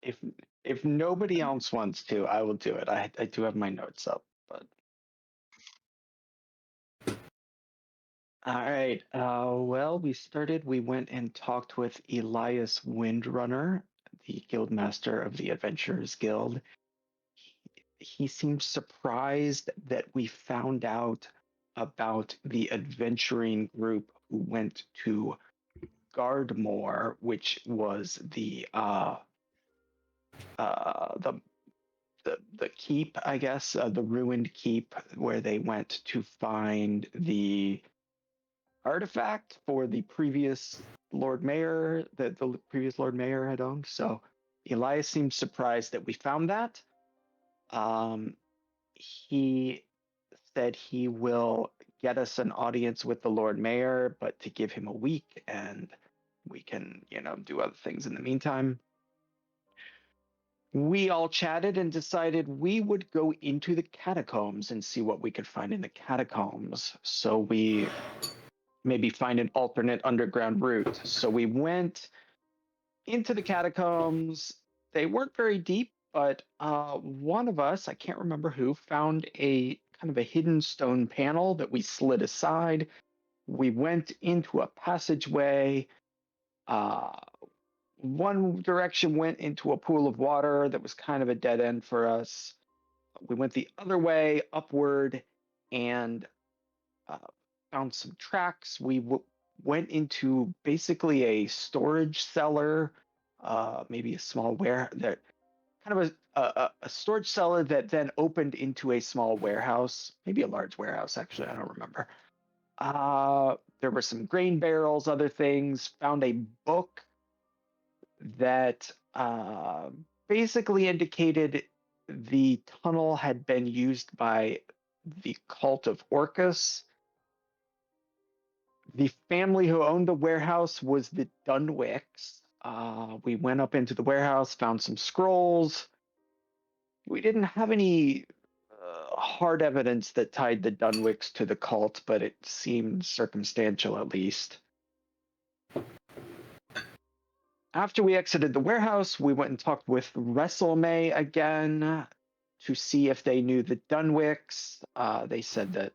if if nobody else wants to, I will do it. I do have my notes up, but all right. Well, we went and talked with Elias Windrunner, the guildmaster of the Adventurers Guild. He seemed surprised that we found out about the adventuring group who went to Gardmore, which was the the keep, I guess, the ruined keep where they went to find the artifact for the previous Lord Mayor that the previous Lord Mayor had owned. So Elias seemed surprised that we found that. He said he will get us an audience with the Lord Mayor, but to give him a week and we can, do other things in the meantime. We all chatted and decided we would go into the catacombs and see what we could find in the catacombs. So we maybe find an alternate underground route. So we went into the catacombs. They weren't very deep, but one of us, I can't remember who, found a kind of a hidden stone panel that we slid aside. We went into a passageway. Uh, one direction went into a pool of water that was kind of a dead end for us. We went the other way upward and uh, found some tracks. We went into basically a storage cellar, maybe a small that kind of a storage cellar that then opened into a small warehouse, maybe a large warehouse, actually, I don't remember. There were some grain barrels, other things, found a book that basically indicated the tunnel had been used by the cult of Orcus. The family who owned the warehouse was the Dunwicks. We went up into the warehouse, found some scrolls. We didn't have any hard evidence that tied the Dunwicks to the cult, but it seemed circumstantial at least. After we exited the warehouse, we went and talked with Wrestlemay again to see if they knew the Dunwicks. They said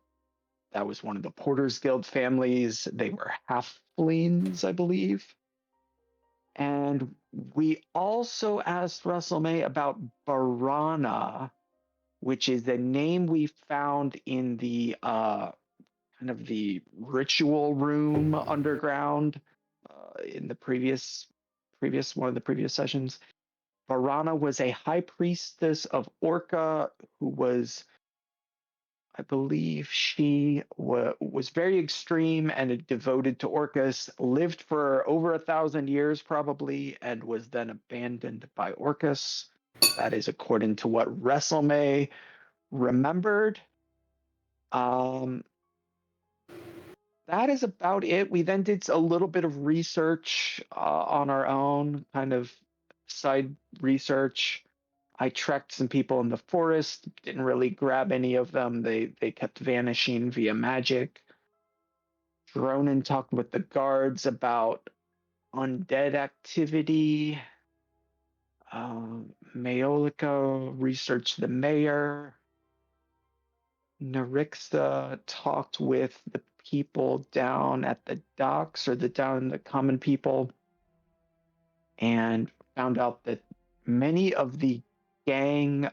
that was one of the Porters Guild families. They were halflings, I believe. And we also asked Wrestlemay about Barana, which is a name we found in the kind of the ritual room underground in the previous one of the previous sessions. Barana was a high priestess of Orca who was, I believe she was very extreme and devoted to Orcus, lived for over 1,000 years probably, and was then abandoned by Orcus. That is according to what Wrestlemay remembered. That is about it. We then did a little bit of research on our own, kind of side research. I tracked some people in the forest, didn't really grab any of them. They kept vanishing via magic. Dronin talked with the guards about undead activity. Maolica researched the mayor. Narixa talked with the people down at the docks, or the common people, and found out that many of the gang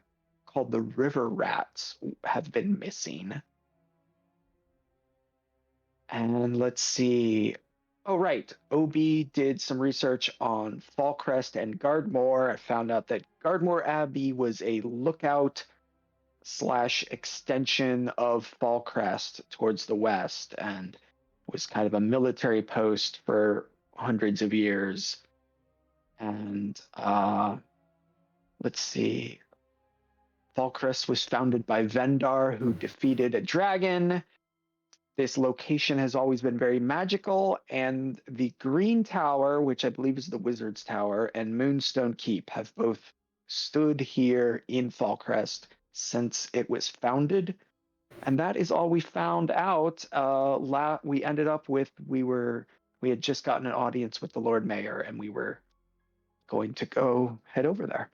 called the River Rats have been missing. And let's see. Oh, right. OB did some research on Fallcrest and Gardmore. I found out that Gardmore Abbey was a lookout / extension of Fallcrest towards the west and was kind of a military post for hundreds of years. And let's see. Fallcrest was founded by Vendar, who defeated a dragon. This location has always been very magical, and the Green Tower, which I believe is the Wizard's Tower, and Moonstone Keep have both stood here in Fallcrest since it was founded. And that is all we found out. We ended up with we had just gotten an audience with the Lord Mayor, and we were going to go head over there.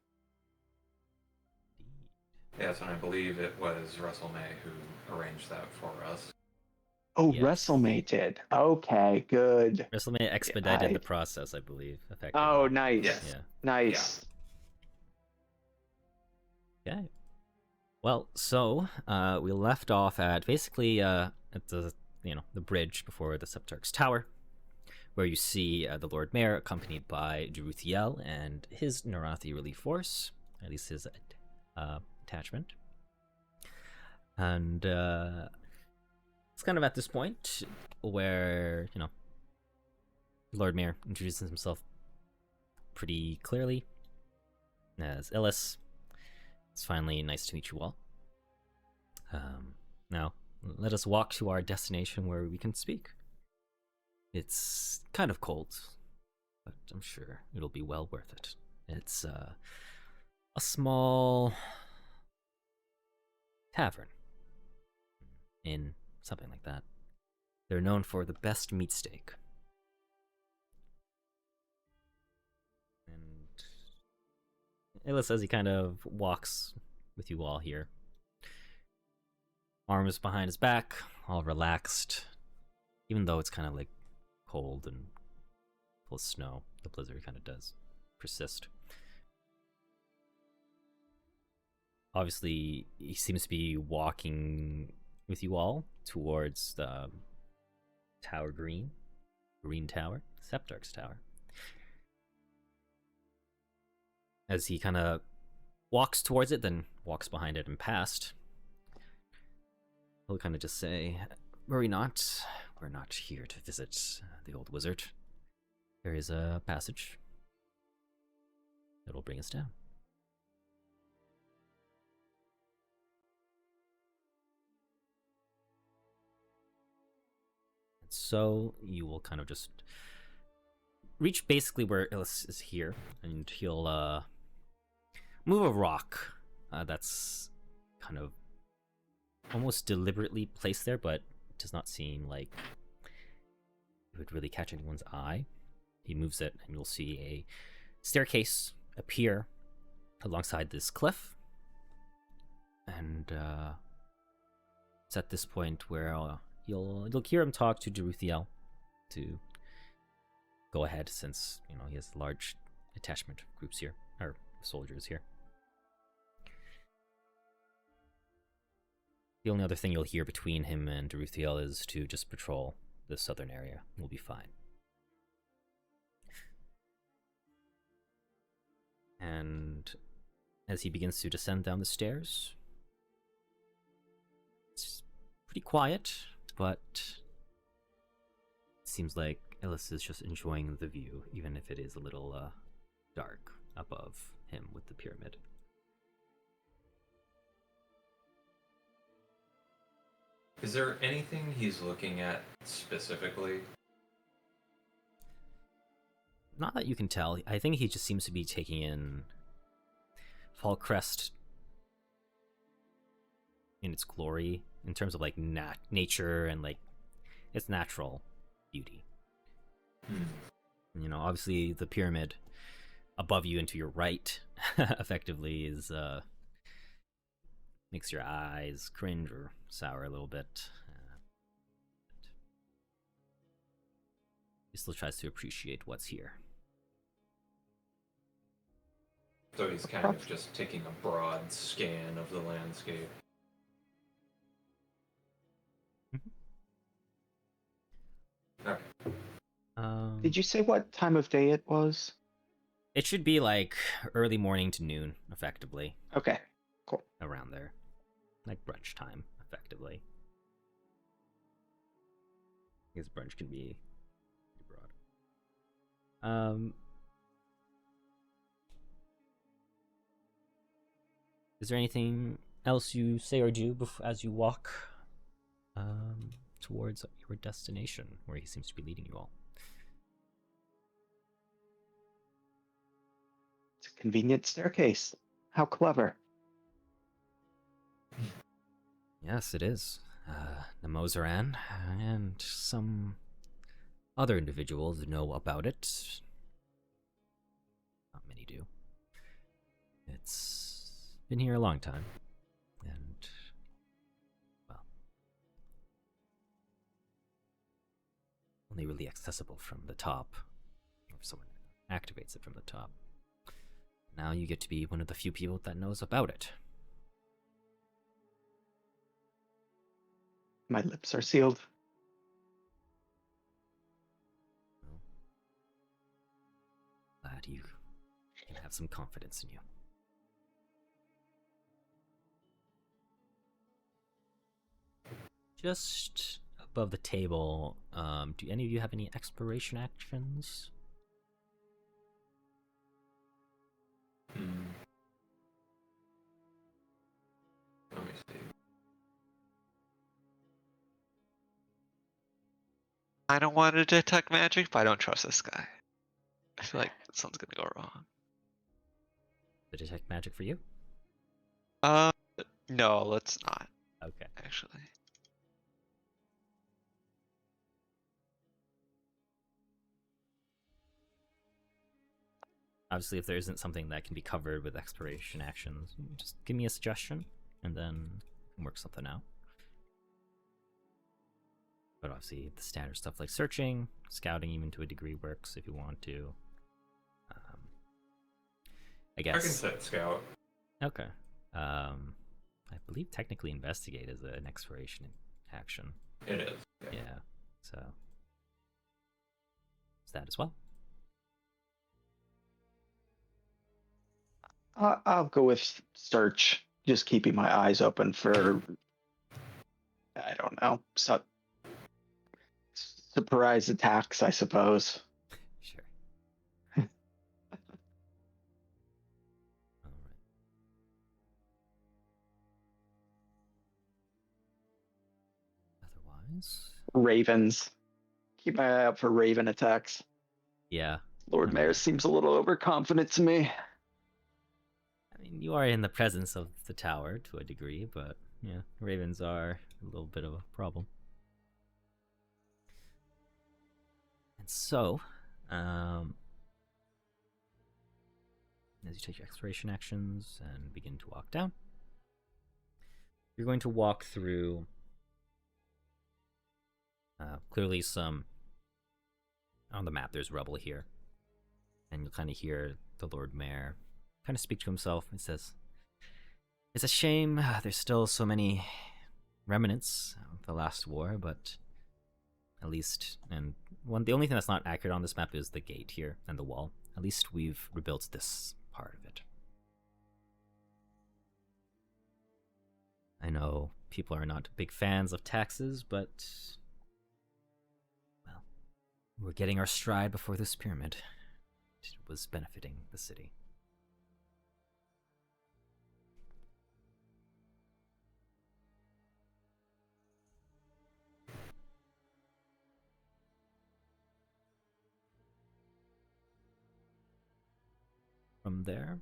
Yes, and I believe it was Russell May who arranged that for us. Oh, Yes. WrestleMate did. Okay, good. WrestleMania expedited the process, I believe, effectively. Oh, nice. Yes. Yeah. Nice. Okay. Well, so we left off at basically at the the bridge before the Septarch's Tower, where you see the Lord Mayor accompanied by Jeruthiel and his Narathi relief force, at least his attachment. And it's kind of at this point where, Lord Mayor introduces himself pretty clearly as Illis. It's finally nice to meet you all. Now, let us walk to our destination where we can speak. It's kind of cold, but I'm sure it'll be well worth it. It's a small tavern, inn, something like that. They're known for the best meat steak. And Illis, as he kind of walks with you all here, arms behind his back, all relaxed, even though it's kind of like cold and full of snow. The blizzard kind of does persist. Obviously, he seems to be walking with you all towards the Tower Green Tower, Septarch's Tower. As he kind of walks towards it, then walks behind it and past, he'll kind of just say, "Worry not, we're not here to visit the old wizard. There is a passage that'll bring us down." And so you will kind of just reach basically where Illis is here, and he'll move a rock that's kind of almost deliberately placed there, but it does not seem like it would really catch anyone's eye. He moves it, and you'll see a staircase appear alongside this cliff. And it's at this point where you'll hear him talk to Jeruthiel to go ahead, since he has a large attachment of groups here, or soldiers here. The only other thing you'll hear between him and Jeruthiel is to just patrol the southern area. We'll be fine. And as he begins to descend down the stairs, it's pretty quiet, but it seems like Illis is just enjoying the view, even if it is a little dark above him with the pyramid. Is there anything he's looking at specifically? Not that you can tell. I think he just seems to be taking in Fallcrest in its glory, in terms of like nature and like its natural beauty. Obviously the pyramid above you and to your right effectively is makes your eyes cringe or sour a little bit. He still tries to appreciate what's here. So he's kind of just taking a broad scan of the landscape. Okay. Did you say what time of day it was? It should be like early morning to noon, effectively. Okay, cool. Around there. Like brunch time, effectively. I guess brunch can be broad. Is there anything else you say or do as you walk towards your destination, where he seems to be leading you all? It's a convenient staircase. How clever. Yes, it is. Nemozaran and some other individuals know about it. do. It's been here a long time, and, well, only really accessible from the top, or if someone activates it from the top. Now you get to be one of the few people that knows about it. My lips are sealed. Glad you can have some confidence in you. Just above the table, do any of you have any exploration actions? Let me see. I don't want to detect magic, but I don't trust this guy. I feel like something's gonna go wrong. The detect magic for you? No, let's not, Okay. actually. Obviously, if there isn't something that can be covered with exploration actions, just give me a suggestion, and then we can work something out. But obviously, the standard stuff like searching, scouting, even to a degree, works if you want to. I guess. I can set scout. Okay. I believe technically investigate is an exploration action. It is. Yeah. So is that as well? I'll go with search. Just keeping my eyes open for, I don't know, surprise attacks, I suppose. Sure. All right. Otherwise, Ravens. Keep my eye out for raven attacks. yeah. Lord Mayor seems a little overconfident to me. I mean, you are in the presence of the tower to a degree, but yeah, ravens are a little bit of a problem. And so, as you take your exploration actions and begin to walk down, you're going to walk through clearly some on the map. There's rubble here, and you'll kind of hear the Lord Mayor kind of speak to himself. He says, "It's a shame there's still so many remnants of the last war, but at least, and the only thing that's not accurate on this map is the gate here and the wall. At least we've rebuilt this part of it. I know people are not big fans of taxes, but, well, we're getting our stride before this pyramid. It was benefiting the city." From there,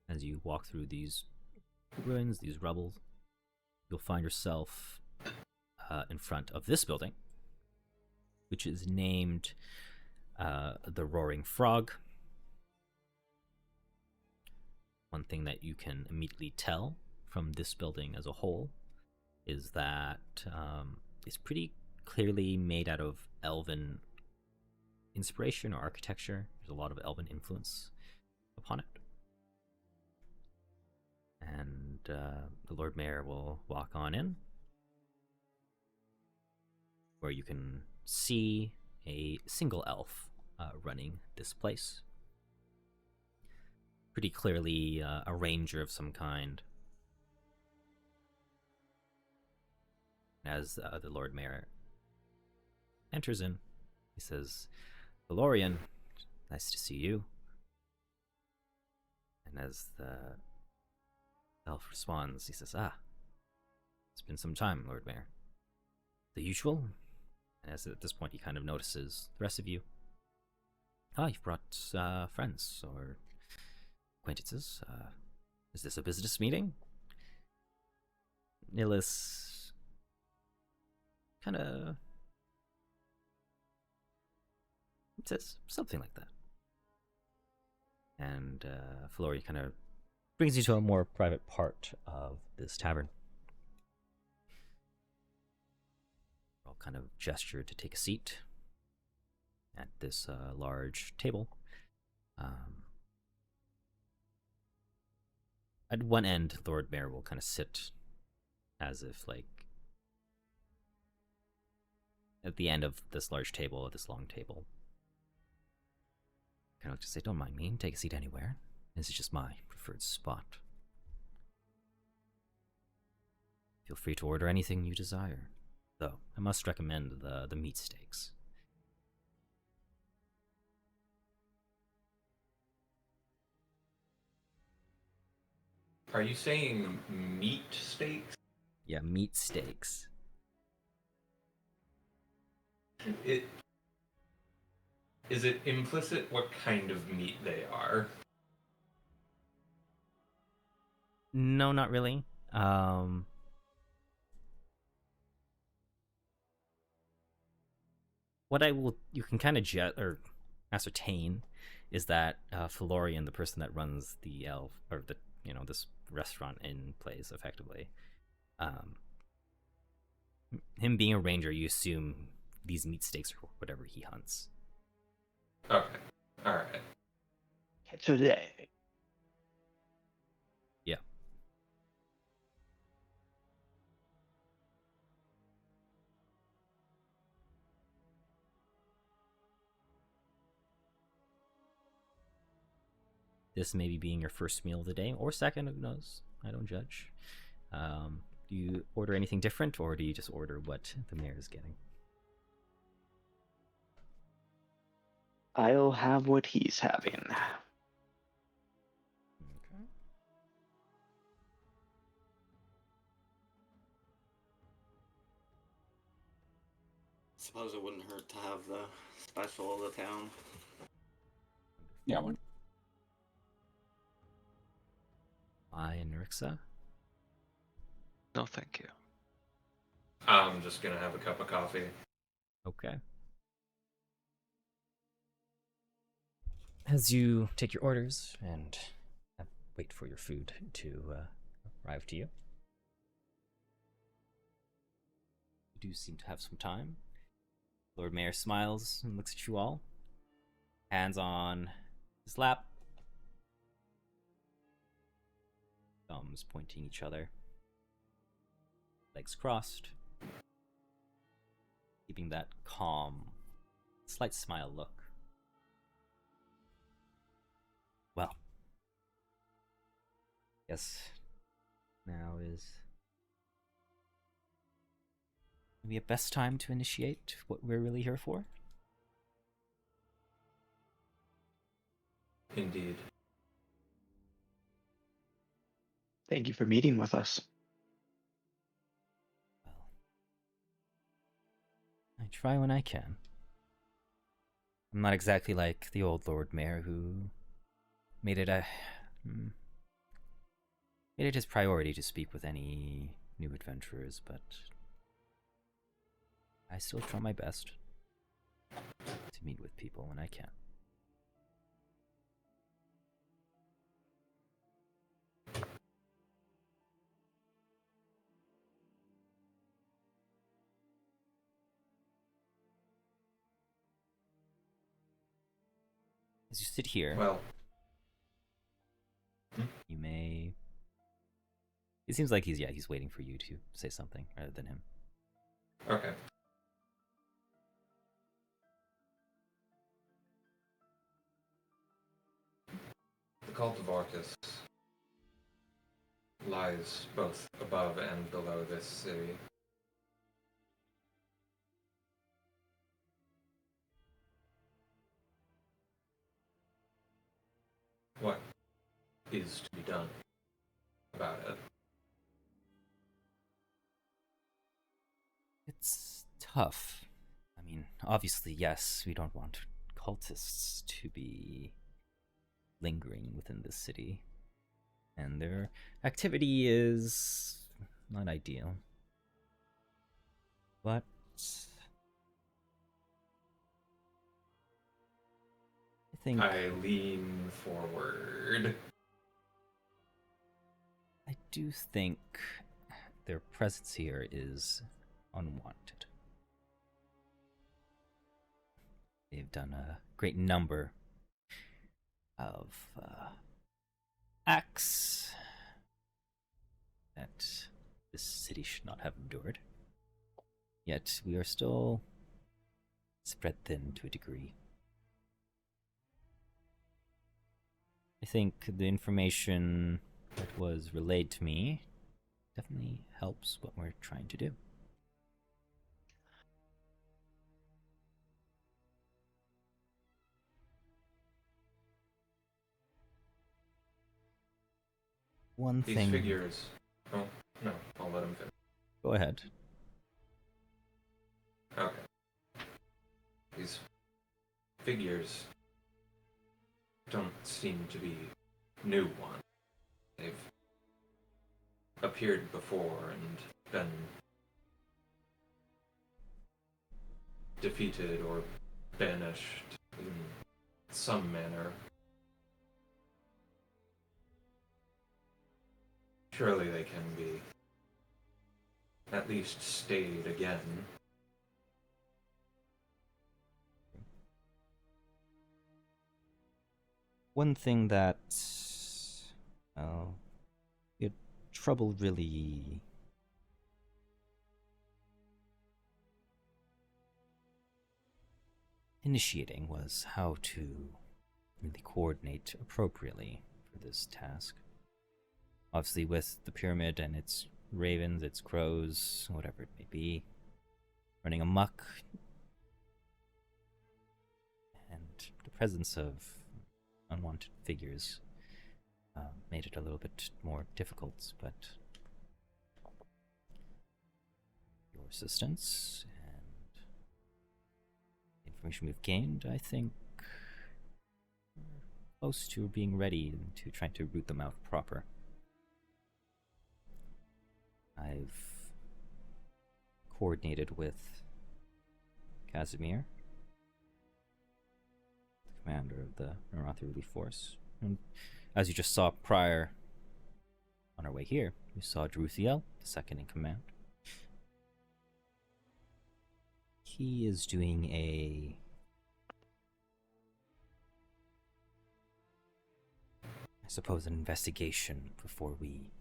as you walk through these ruins, these rubble, you'll find yourself in front of this building, which is named the Roaring Frog. One thing that you can immediately tell from this building as a whole is that it's pretty clearly made out of elven inspiration or architecture. There's a lot of elven influence upon it. And the Lord Mayor will walk on in, where you can see a single elf running this place. Pretty clearly a ranger of some kind. As the Lord Mayor enters in, he says, "Valorian, nice to see you." And as the elf responds, he says, "It's been some time, Lord Mayor." "The usual?" And as at this point he kind of notices the rest of you. You've brought friends or acquaintances. Is this a business meeting?" Nillis kind of says something like that. And Flori kind of brings you to a more private part of this tavern. I'll kind of gesture to take a seat at this large table. At one end, Lord Mayor will kind of sit as if, like, at the end of this large table, this long table. Kind of just say, don't mind me, take a seat anywhere. This is just my preferred spot. Feel free to order anything you desire. Though, I must recommend the meat steaks. Are you saying meat steaks? Yeah, meat steaks. Is it implicit what kind of meat they are? No, not really. What you can kind of ascertain is that Florian, the person that runs the elf or this restaurant in place, effectively, him being a ranger, you assume these meat steaks are whatever he hunts. Okay, all right. Today. Yeah. This maybe being your first meal of the day, or second, who knows? I don't judge. Do you order anything different, or do you just order what the mayor is getting? I'll have what he's having. Okay. Suppose it wouldn't hurt to have the special of the town. Yeah, one. And Nerixa? No, thank you. I'm just gonna have a cup of coffee. Okay. As you take your orders and wait for your food to arrive to you, you do seem to have some time. Lord Mayor smiles and looks at you all. Hands on his lap. Thumbs pointing each other. Legs crossed. Keeping that calm, slight smile look. Well, guess now is maybe a best time to initiate what we're really here for. Indeed. Thank you for meeting with us. Well, I try when I can. I'm not exactly like the old Lord Mayor who made it his priority to speak with any new adventurers, but I still try my best to meet with people when I can. As you sit here, Well, you may... It seems like he's waiting for you to say something rather than him. okay. The cult of Orcus lies both above and below this city. What is to be done about it? It's tough. I mean, obviously, yes, we don't want cultists to be lingering within this city. And their activity is not ideal. But I think I lean forward. I do think their presence here is unwanted. They've done a great number of acts that this city should not have endured. Yet we are still spread thin to a degree. I think the information that was relayed to me definitely helps what we're trying to do. One These thing. figures. Oh, no, I'll let him finish. Go ahead. Okay. These figures don't seem to be new ones. They've appeared before and been defeated or banished in some manner. Surely they can be at least stayed again. One thing that it trouble really initiating was how to really coordinate appropriately for this task. Obviously with the pyramid and its ravens, its crows, whatever it may be, running amok, and the presence of unwanted figures made it a little bit more difficult, but your assistance and the information we've gained, I think we're close to being ready and to trying to root them out proper. I've coordinated with Casimir, the commander of the Narathi Relief Force. And as you just saw prior, on our way here, you saw Druthiel, the second in command. He is doing I suppose, an investigation before we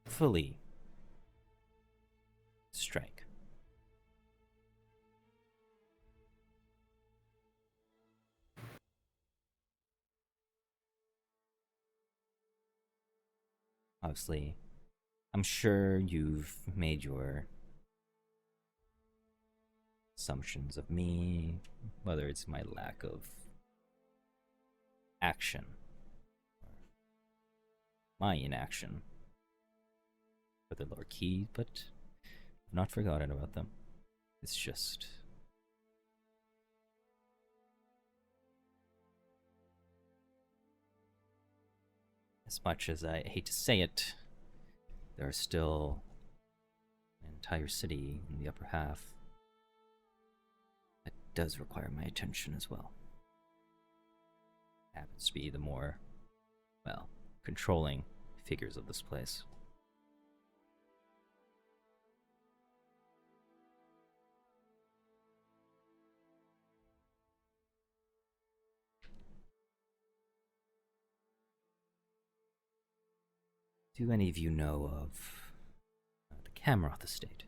fully strike. Obviously, I'm sure you've made your assumptions of me, whether it's my lack of action, or my inaction for the Lord Key, but I've not forgotten about them. It's just as much as I hate to say it, there are still an entire city in the upper half that does require my attention as well. Happens to be the more, well, controlling figures of this place. Do any of you know of the Cameroth estate?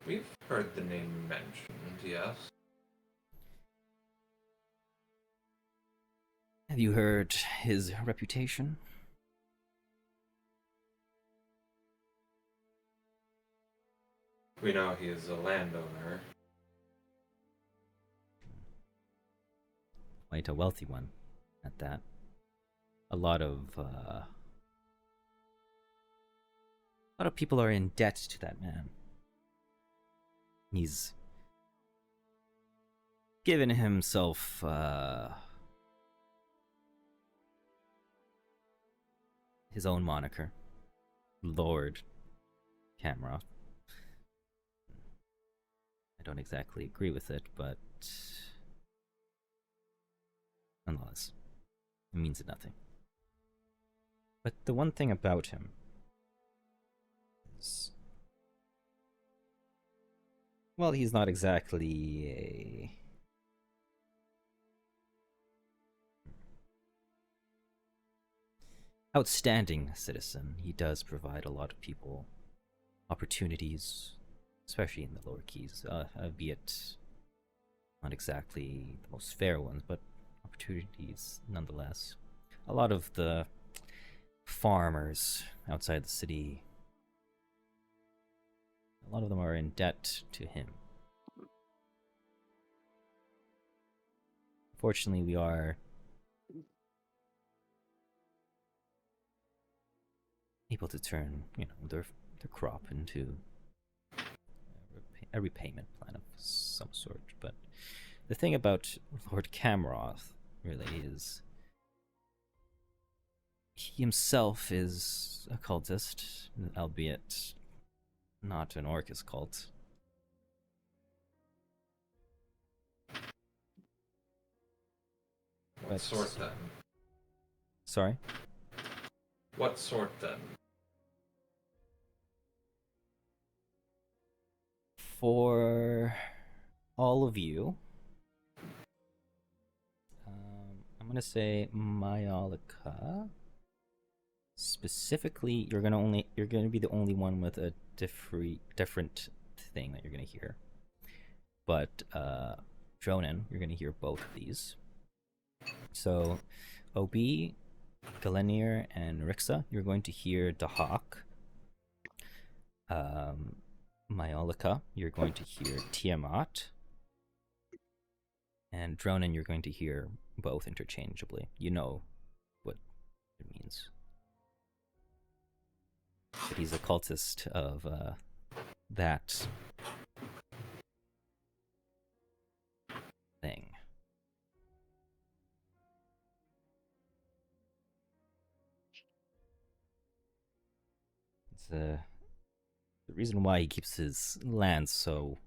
We've heard the name mentioned, yes. Have you heard his reputation? We know he is a landowner. Quite a wealthy one, at that. A lot of people are in debt to that man. He's given himself his own moniker, Lord Cameroth. I don't exactly agree with it, but nonetheless, it means nothing. But the one thing about him is, well, he's not exactly a outstanding citizen. He does provide a lot of people opportunities, especially in the lower keys, albeit not exactly the most fair ones, but opportunities nonetheless. A lot of the farmers outside the city, a lot of them are in debt to him. Fortunately, we are able to turn, their crop into a repayment plan of some sort. But the thing about Lord Camroth really is he himself is a cultist, albeit not an Orcus cult. What sort then? Sorry? What sort then? For all of you, I'm gonna say Myolica. Specifically, you're gonna be the only one with a different thing that you're gonna hear. But Dronin, you're gonna hear both of these. So, OB, Galenir, and Rixa, you're going to hear Dahak. Myolica, you're going to hear Tiamat. And Dronin, you're going to hear both interchangeably. You know what it means. But he's a cultist of that thing. It's the reason why he keeps his lands so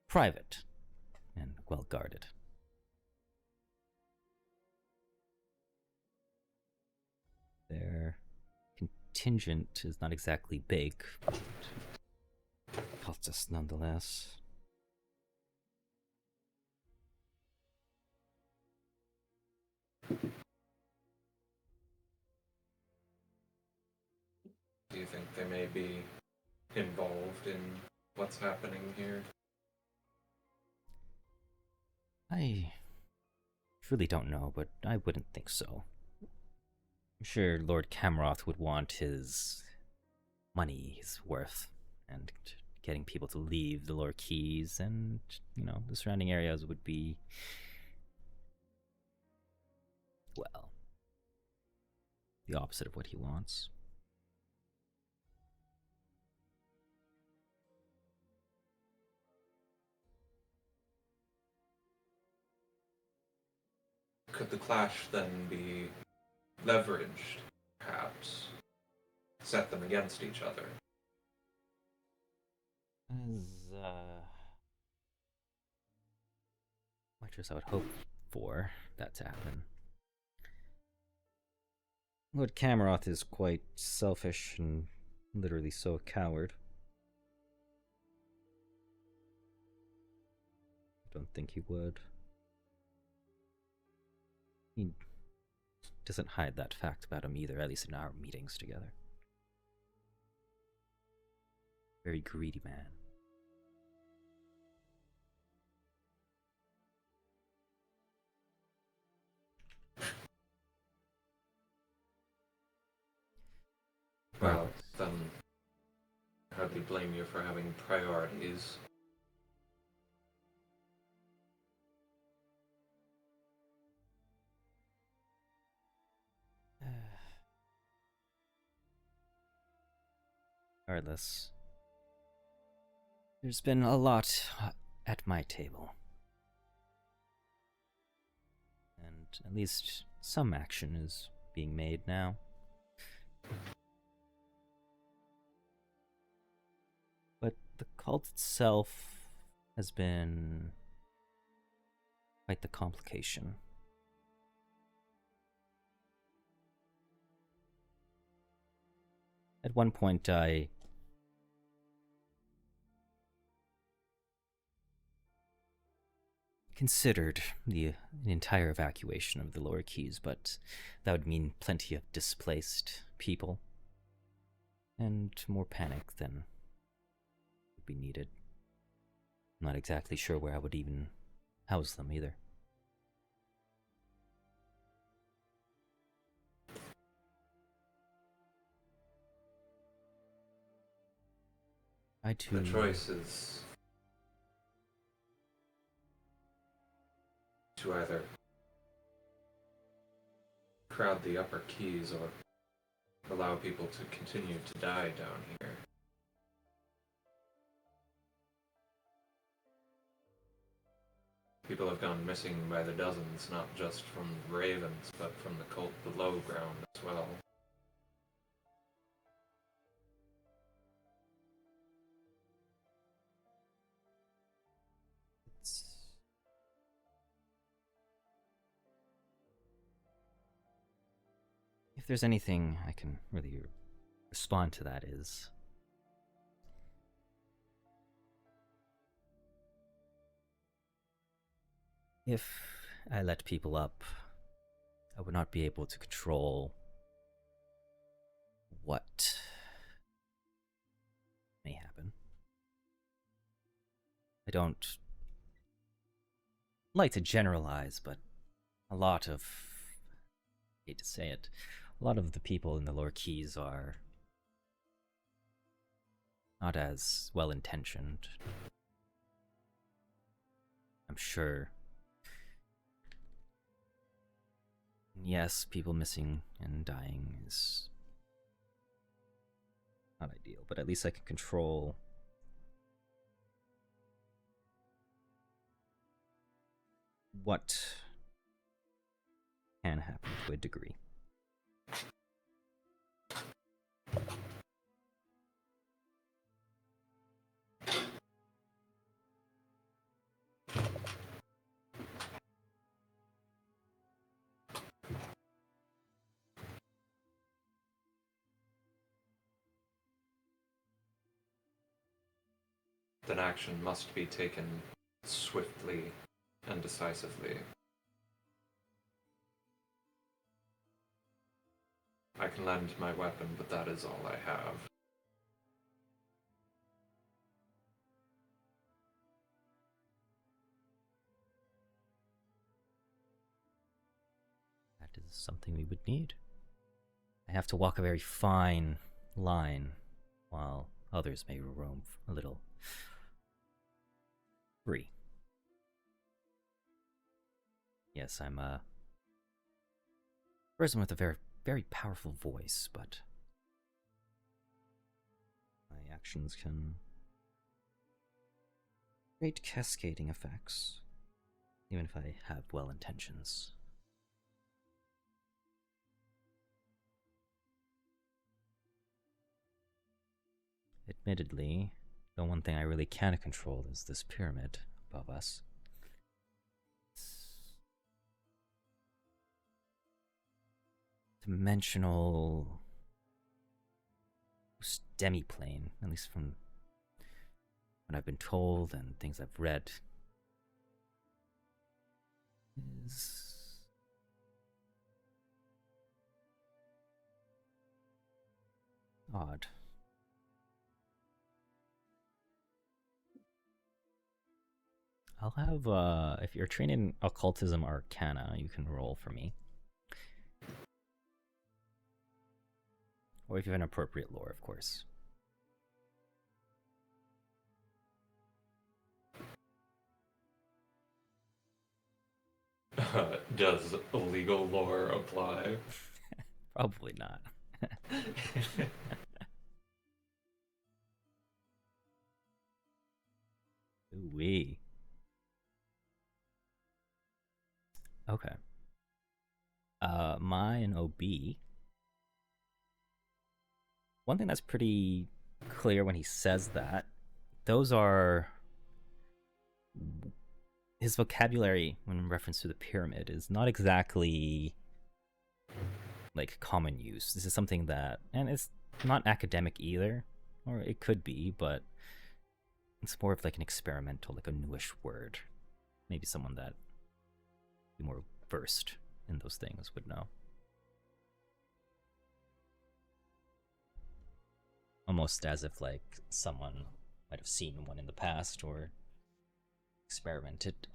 private and well guarded. Their contingent is not exactly big, but cultists nonetheless. Do you think they may be involved in what's happening here? I truly don't know, but I wouldn't think so. I'm sure Lord Camroth would want his money's worth, and getting people to leave the lower keys and, the surrounding areas would be, well, the opposite of what he wants. Could the clash then be leveraged, perhaps? Set them against each other? As much as I would hope for that to happen. Lord Camroth is quite selfish and literally so a coward. I don't think he would. He doesn't hide that fact about him either, at least in our meetings together. Very greedy man. Well, then I hardly blame you for having priorities. Regardless, there's been a lot at my table. And at least some action is being made now. But the cult itself has been quite the complication. At one point, I considered the entire evacuation of the lower keys, but that would mean plenty of displaced people and more panic than would be needed. I'm not exactly sure where I would even house them either. I too. The choice is to either crowd the upper keys or allow people to continue to die down here. People have gone missing by the dozens, not just from the ravens, but from the cult below ground as well. If there's anything I can really respond to that is, if I let people up, I would not be able to control what may happen. I don't like to generalize, but a lot of, I hate to say it, a lot of the people in the lower keys are not as well intentioned. I'm sure. Yes, people missing and dying is not ideal, but at least I can control what can happen to a degree. Then action must be taken swiftly and decisively. I can lend my weapon, but that is all I have. That is something we would need. I have to walk a very fine line, while others may roam a little free. Yes, I'm a person with a very, very powerful voice, but my actions can create cascading effects, even if I have well intentions. Admittedly, the one thing I really can control is this pyramid above us. Dimensional demi-plane, at least from what I've been told and things I've read, is odd. I'll have, if you're trained in occultism arcana, you can roll for me. Or if you have an appropriate lore, of course. Does illegal lore apply? Probably not. Ooh-wee. Okay. Mine OB. One thing that's pretty clear when he says that, those are his vocabulary when in reference to the pyramid is not exactly like common use. This is something that, and it's not academic either, or it could be, but it's more of like an experimental, like a newish word. Maybe someone that be more versed in those things would know. Almost as if like someone might have seen one in the past or experimented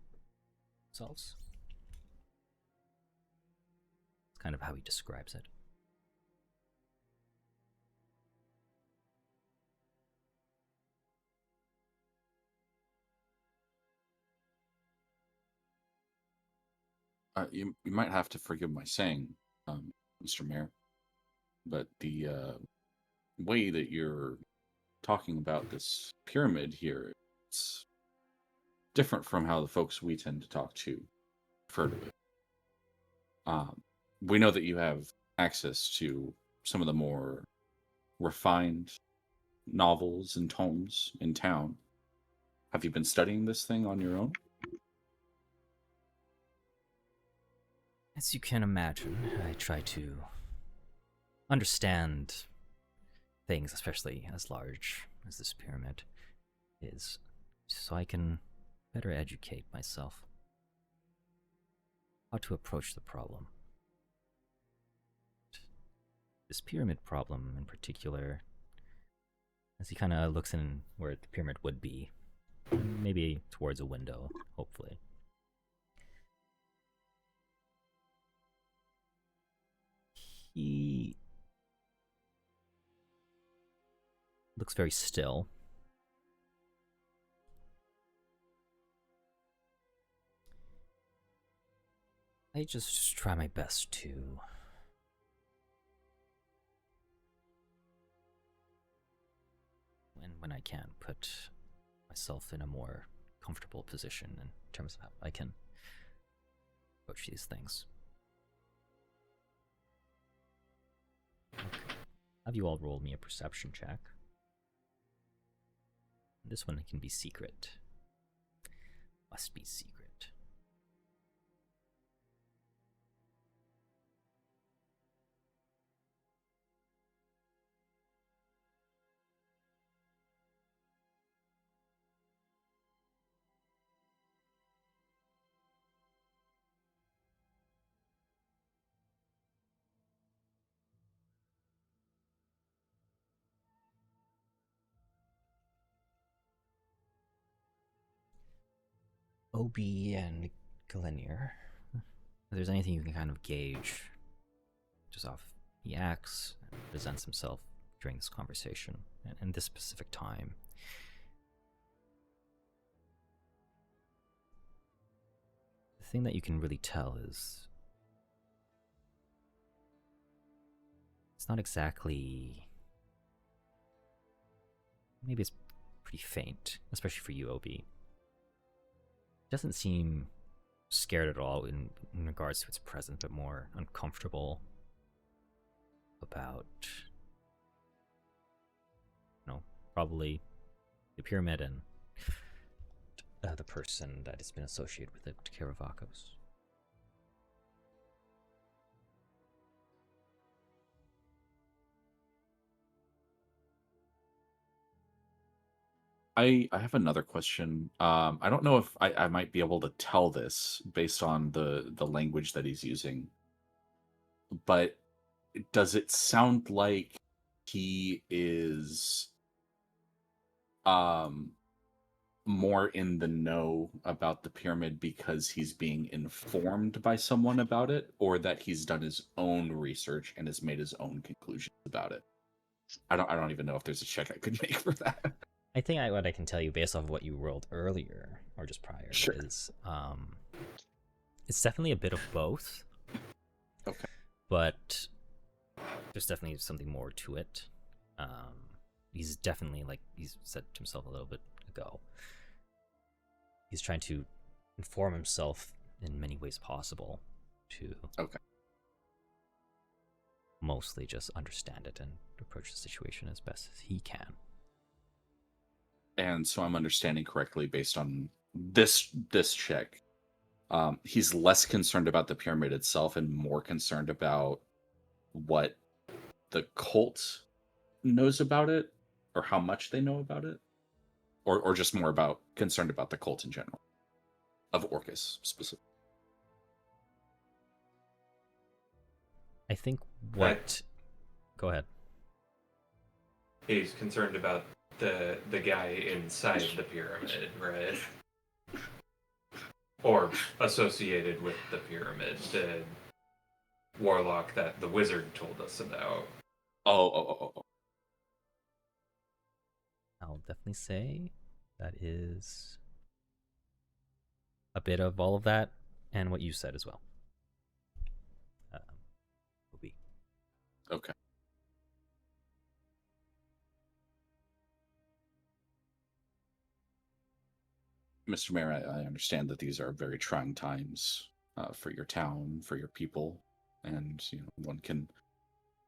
themselves. It's kind of how he describes it. You might have to forgive my saying, Mr. Mayor, but the way that you're talking about this pyramid here, it's different from how the folks we tend to talk to refer to it. We know that you have access to some of the more refined novels and tomes in town. Have you been studying this thing on your own? As you can imagine, I try to understand things, especially as large as this pyramid is, so I can better educate myself how to approach the problem. This pyramid problem in particular, as he kind of looks in where the pyramid would be, maybe towards a window, hopefully. He looks very still. I just try my best to when I can put myself in a more comfortable position in terms of how I can approach these things. Okay. Have you all roll me a perception check? This one can be secret. Must be secret. OB and Galenier. If there's anything you can kind of gauge just off he acts and presents himself during this conversation and this specific time. The thing that you can really tell is it's not exactly, maybe it's pretty faint, especially for you, OB. Doesn't seem scared at all in regards to its presence, but more uncomfortable about, probably the pyramid and the person that has been associated with it, Karavakos. I have another question. I don't know if I might be able to tell this based on the language that he's using, but does it sound like he is more in the know about the pyramid because he's being informed by someone about it, or that he's done his own research and has made his own conclusions about it? I don't even know if there's a check I could make for that. I think what I can tell you based off of what you rolled earlier, or just prior, Sure. is it's definitely a bit of both. Okay. But there's definitely something more to it. He's definitely, like he's said to himself a little bit ago, he's trying to inform himself in many ways possible to mostly just understand it and approach the situation as best as he can. And so I'm understanding correctly based on this check. He's less concerned about the pyramid itself and more concerned about what the cult knows about it, or how much they know about it, or just more about concerned about the cult in general, of Orcus specifically. I think what. Go ahead. He's concerned about the guy inside the pyramid, right? Or associated with the pyramid, the warlock that the wizard told us about. Oh. I'll definitely say that is a bit of all of that and what you said as well. Will be. Okay. Mr. Mayor, I understand that these are very trying times for your town, for your people, and one can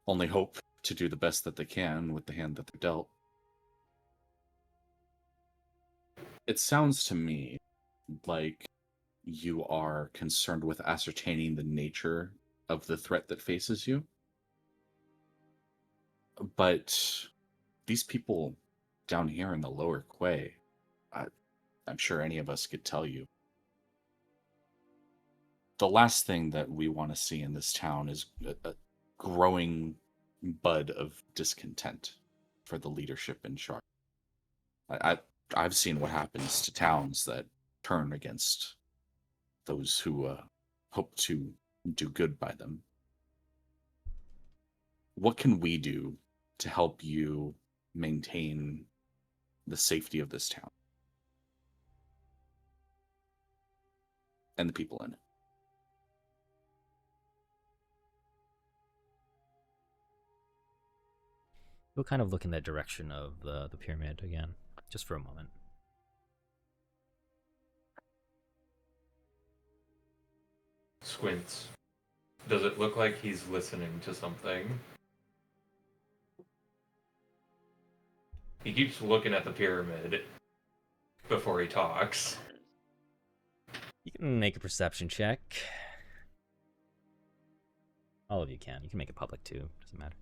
only hope to do the best that they can with the hand that they're dealt. It sounds to me like you are concerned with ascertaining the nature of the threat that faces you. But these people down here in the lower quay, I'm sure any of us could tell you, the last thing that we want to see in this town is a growing bud of discontent for the leadership in charge. I've seen what happens to towns that turn against those who hope to do good by them. What can we do to help you maintain the safety of this town and the people in it? We'll kind of look in that direction of the pyramid again, just for a moment. Squints. Does it look like he's listening to something? He keeps looking at the pyramid before he talks. You can make a perception check. All of you can. You can make it public too. Doesn't matter.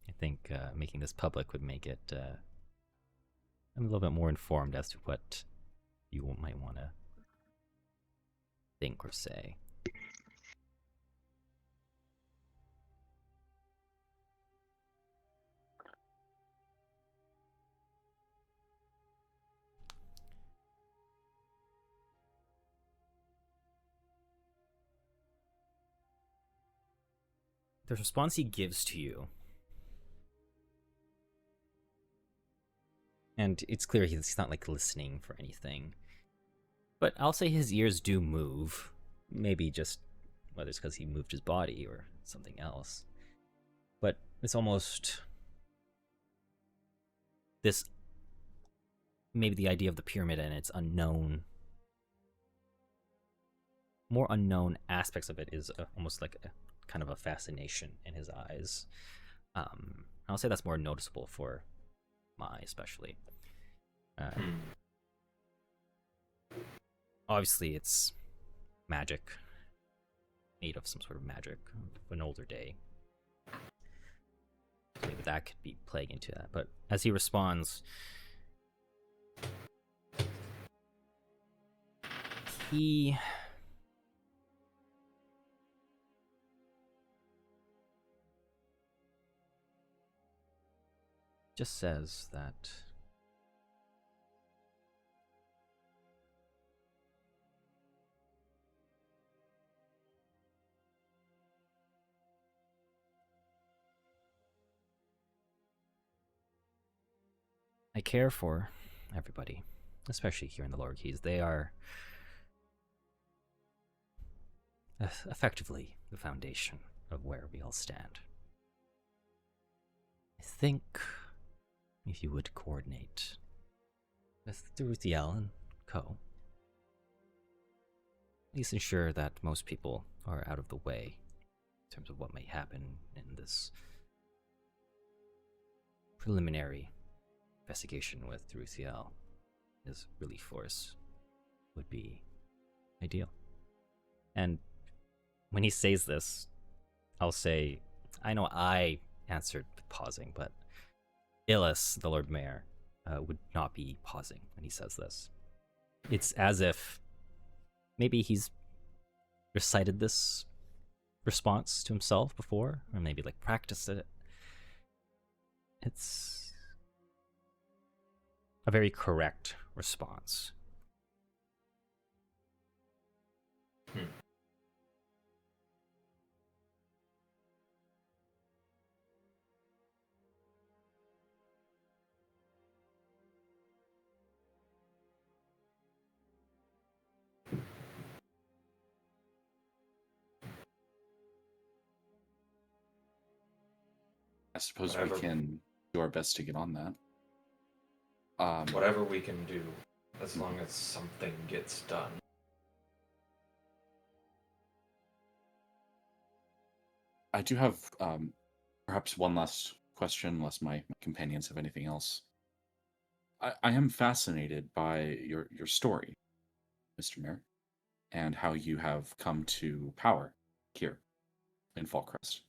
I think making this public would make it I'm a little bit more informed as to what you might want to think or say. The response he gives to you, and it's clear he's not like listening for anything, but I'll say his ears do move. Maybe just whether it's because he moved his body or something else, but it's almost this, maybe the idea of the pyramid and its more unknown aspects of it is almost like a kind of a fascination in his eyes. I'll say that's more noticeable for Mai especially. Obviously it's magic, made of some sort of magic of an older day. Maybe that could be playing into that. But as he responds, he just says that I care for everybody, especially here in the Lower Keys. They are effectively the foundation of where we all stand. I think if you would coordinate with Duruthiel and Co., at least ensure that most people are out of the way in terms of what may happen in this preliminary investigation with Duruthiel. His relief force would be Ideal. And when he says this, I'll say, I know I answered with pausing, but Illis, the Lord Mayor, would not be pausing when he says this. It's as if maybe he's recited this response to himself before, or maybe like practiced it. It's a very correct response. I suppose Whatever. we can do our best to get on that. Whatever we can do, as long as something gets done. I do have perhaps one last question, unless my companions have anything else. I am fascinated by your story, Mr. Mayor, and how you have come to power here in Fallcrest.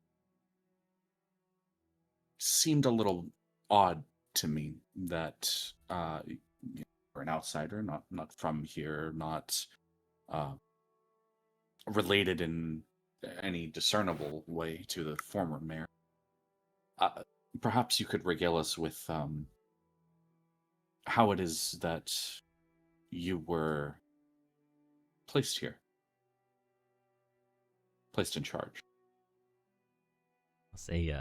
Seemed a little odd to me that you're an outsider, not from here, not related in any discernible way to the former mayor. Perhaps you could regale us with how it is that you were placed here, placed in charge. I'll say,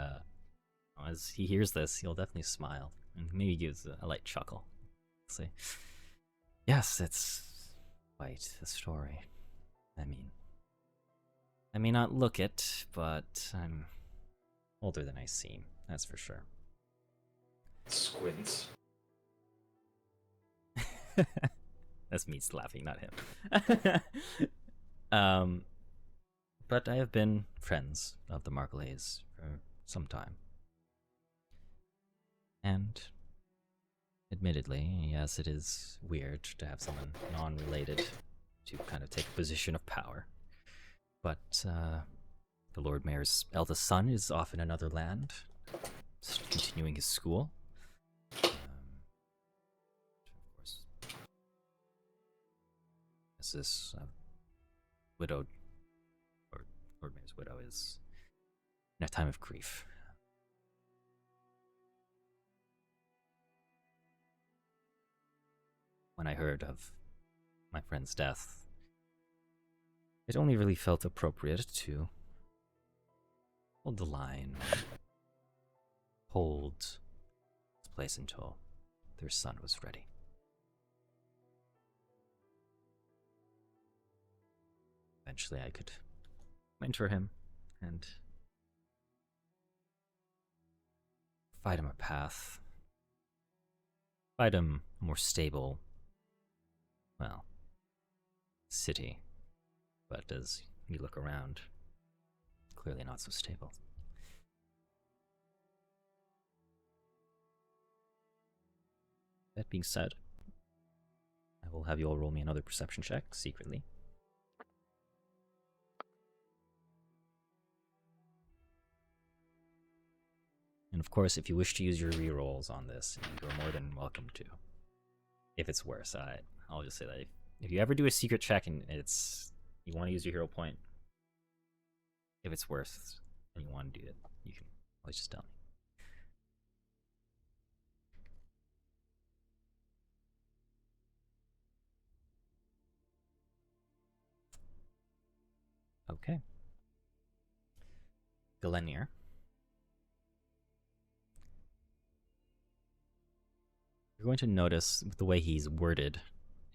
as he hears this, he'll definitely smile and maybe gives a light chuckle. He'll say, yes, it's quite a story. I mean, I may not look it, but I'm older than I seem, that's for sure. Squints. That's me laughing, not him. But I have been friends of the Margolets for some time. And admittedly, yes, it is weird to have someone non-related to kind of take a position of power. But the Lord Mayor's eldest son is off in another land, continuing his school. Of course, this widowed, or Lord Mayor's widow, is in a time of grief. When I heard of my friend's death, it only really felt appropriate to hold the line, hold its place until their son was ready. Eventually I could mentor him and provide him a path, provide him a more stable, well, city. But as you look around, clearly not so stable. That being said, I will have you all roll me another perception check secretly. And of course, if you wish to use your rerolls on this, you are more than welcome to. If it's worse, I'll just say that if you ever do a secret check and you want to use your hero point, if it's worse and you want to do it, you can always just tell me. Okay. Galenir. You're going to notice with the way he's worded,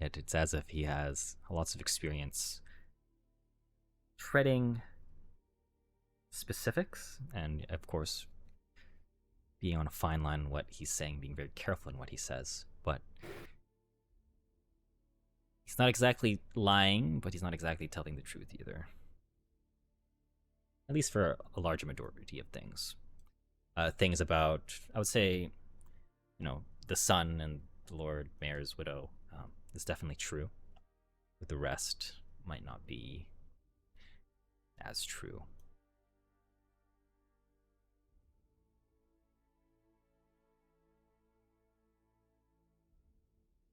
it's as if he has lots of experience treading specifics, and of course, being on a fine line in what he's saying, being very careful in what he says. But he's not exactly lying, but he's not exactly telling the truth either. At least for a larger majority of things. Things about, I would say, the son and the Lord Mayor's widow is definitely true. With the rest, might not be as true.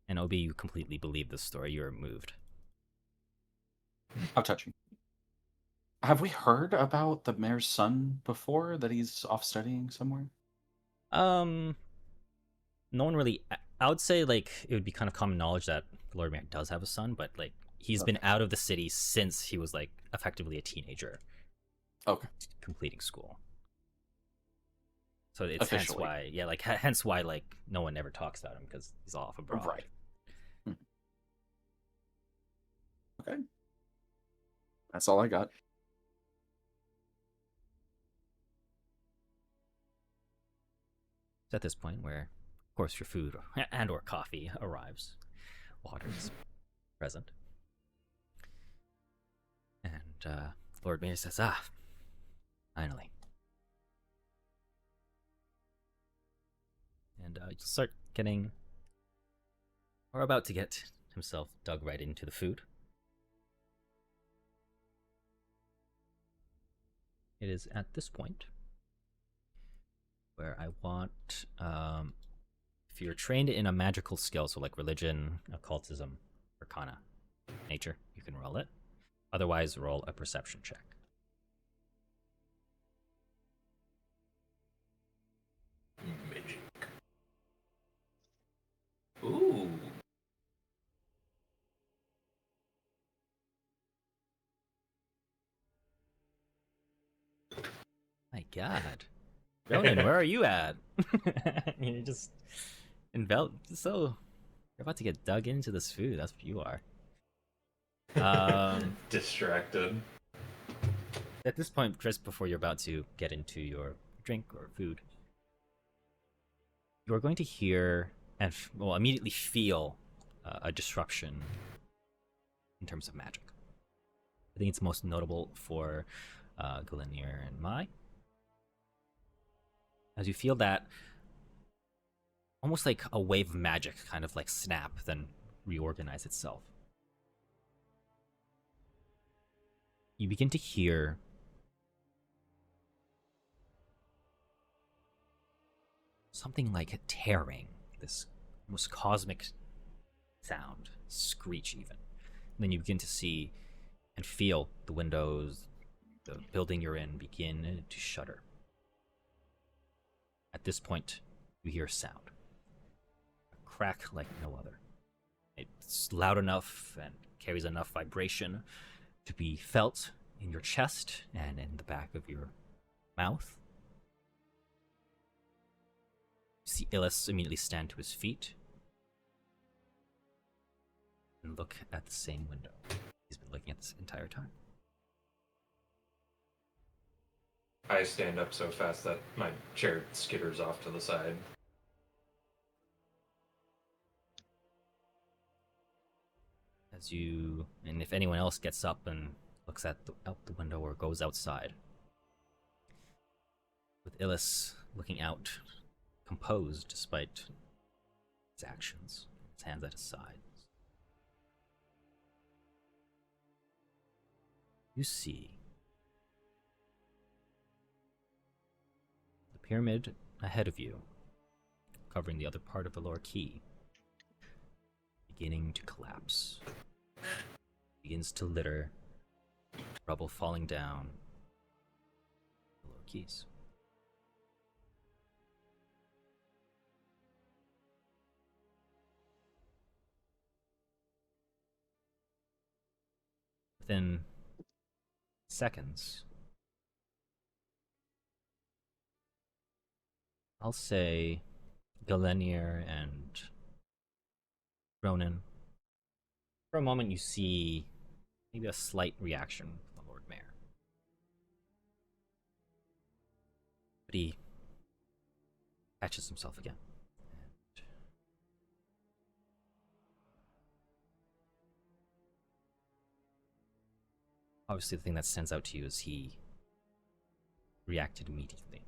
And Obi, you completely believe this story. You're moved. How touching. Have we heard about the mayor's son before, that he's off studying somewhere? No one really. I would say like it would be kind of common knowledge that the Lord Mayor does have a son, but like he's been out of the city since he was like effectively a teenager. Okay. Completing school. So it's Officially. hence why like no one ever talks about him because he's off abroad. Right. Okay. That's all I got. It's at this point where, of course, your food and or coffee arrives. Water is present. And Lord Mayor says, finally. And you'll start getting, or about to get himself dug right into the food. It is at this point where I want, if you're trained in a magical skill, so like religion, occultism, arcana, nature, you can roll it. Otherwise, roll a perception check. Magic. Ooh. My God. Ronan, where are you at? You're just enveloped. So, you're about to get dug into this food. That's what you are. Distracted. At this point, just before you're about to get into your drink or food, you're going to hear and immediately feel a disruption in terms of magic. I think it's most notable for Galenier and Mai. As you feel that almost like a wave of magic kind of like snap, then reorganize itself. You begin to hear something like tearing, this almost cosmic sound, screech even. And then you begin to see and feel the windows, the building you're in, begin to shudder. At this point, you hear a sound. A crack like no other. It's loud enough and carries enough vibration to be felt in your chest and in the back of your mouth. You see Illis immediately stand to his feet and look at the same window he's been looking at this entire time. I stand up so fast that my chair skitters off to the side. And if anyone else gets up and looks out the window or goes outside, with Illis looking out, composed despite his actions, his hands at his sides, you see the pyramid ahead of you, covering the other part of the lower key, beginning to collapse. Begins to litter, rubble falling down the lower keys. Within seconds, I'll say Galenier and Ronan. For a moment, you see maybe a slight reaction from the Lord Mayor. But he catches himself again. And obviously, the thing that stands out to you is he reacted immediately.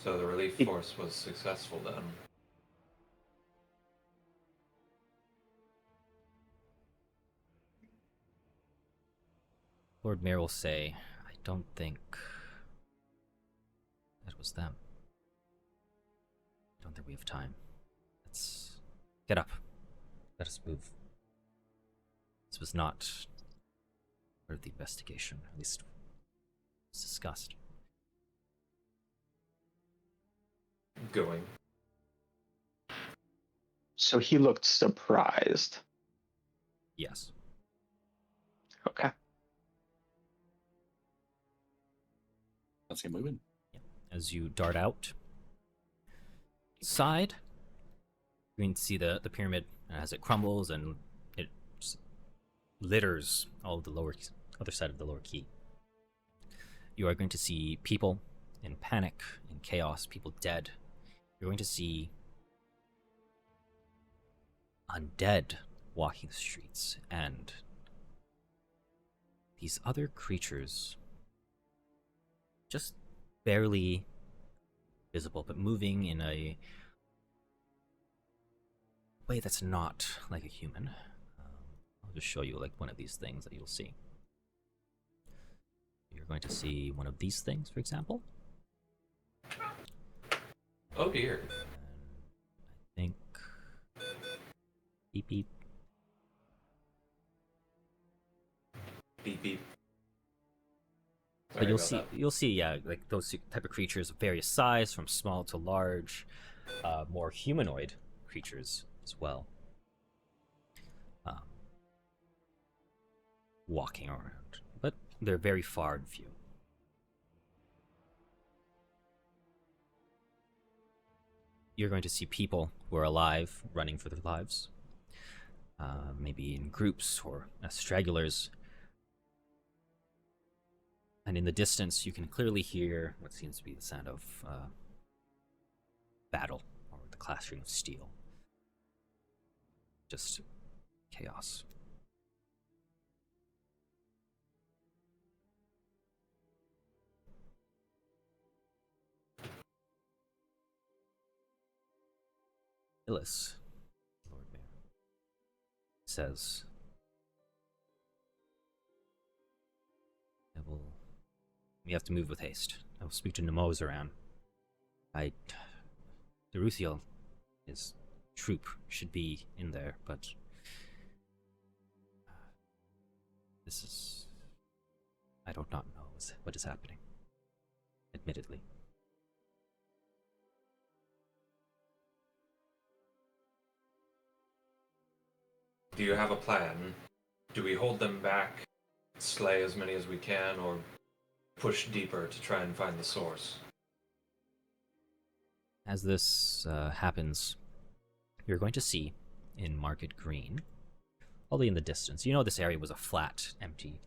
So the relief force was successful then. Lord Mayor will say, I don't think it was them. I don't think we have time. Let's get up. Let us move. This was not part of the investigation. At least it was discussed. Going. So he looked surprised. Yes. Okay. Let's get moving. As you dart out side, you can see the pyramid as it crumbles and it just litters all of the other side of the lower key. You are going to see people in panic, in chaos, people dead. You're going to see undead walking the streets, and these other creatures just barely visible, but moving in a way that's not like a human. I'll just show you like one of these things that you'll see. You're going to see one of these things, for example. Oh dear. And I think beep beep. Beep beep. But you'll see, yeah, like those type of creatures of various size, from small to large, more humanoid creatures as well, walking around. But they're very far in view. You're going to see people who are alive, running for their lives, maybe in groups or as stragglers. And in the distance, you can clearly hear what seems to be the sound of battle, or the clashing of steel. Just chaos. Illis, Lord Mayor, says, we have to move with haste. I will speak to Nemo's around. Deruthiel, his troop, should be in there, but this is... I don't not know what is happening, admittedly. Do you have a plan? Do we hold them back, slay as many as we can, or push deeper to try and find the source? As this happens, you're going to see in Market Green, probably in the distance, you know this area was a flat, empty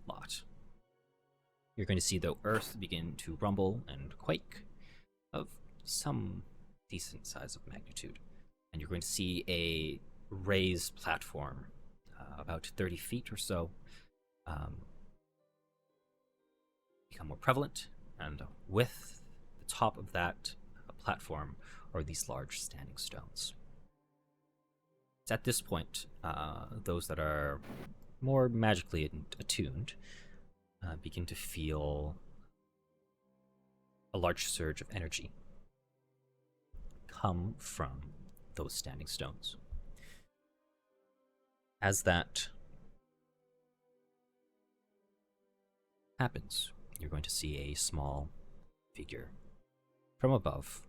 lot. You're going to see the earth begin to rumble and quake of some decent size of magnitude. And you're going to see a raised platform, about 30 feet or so, become more prevalent, and with the top of that platform are these large standing stones. It's at this point, those that are more magically attuned begin to feel a large surge of energy come from those standing stones. As that happens, you're going to see a small figure from above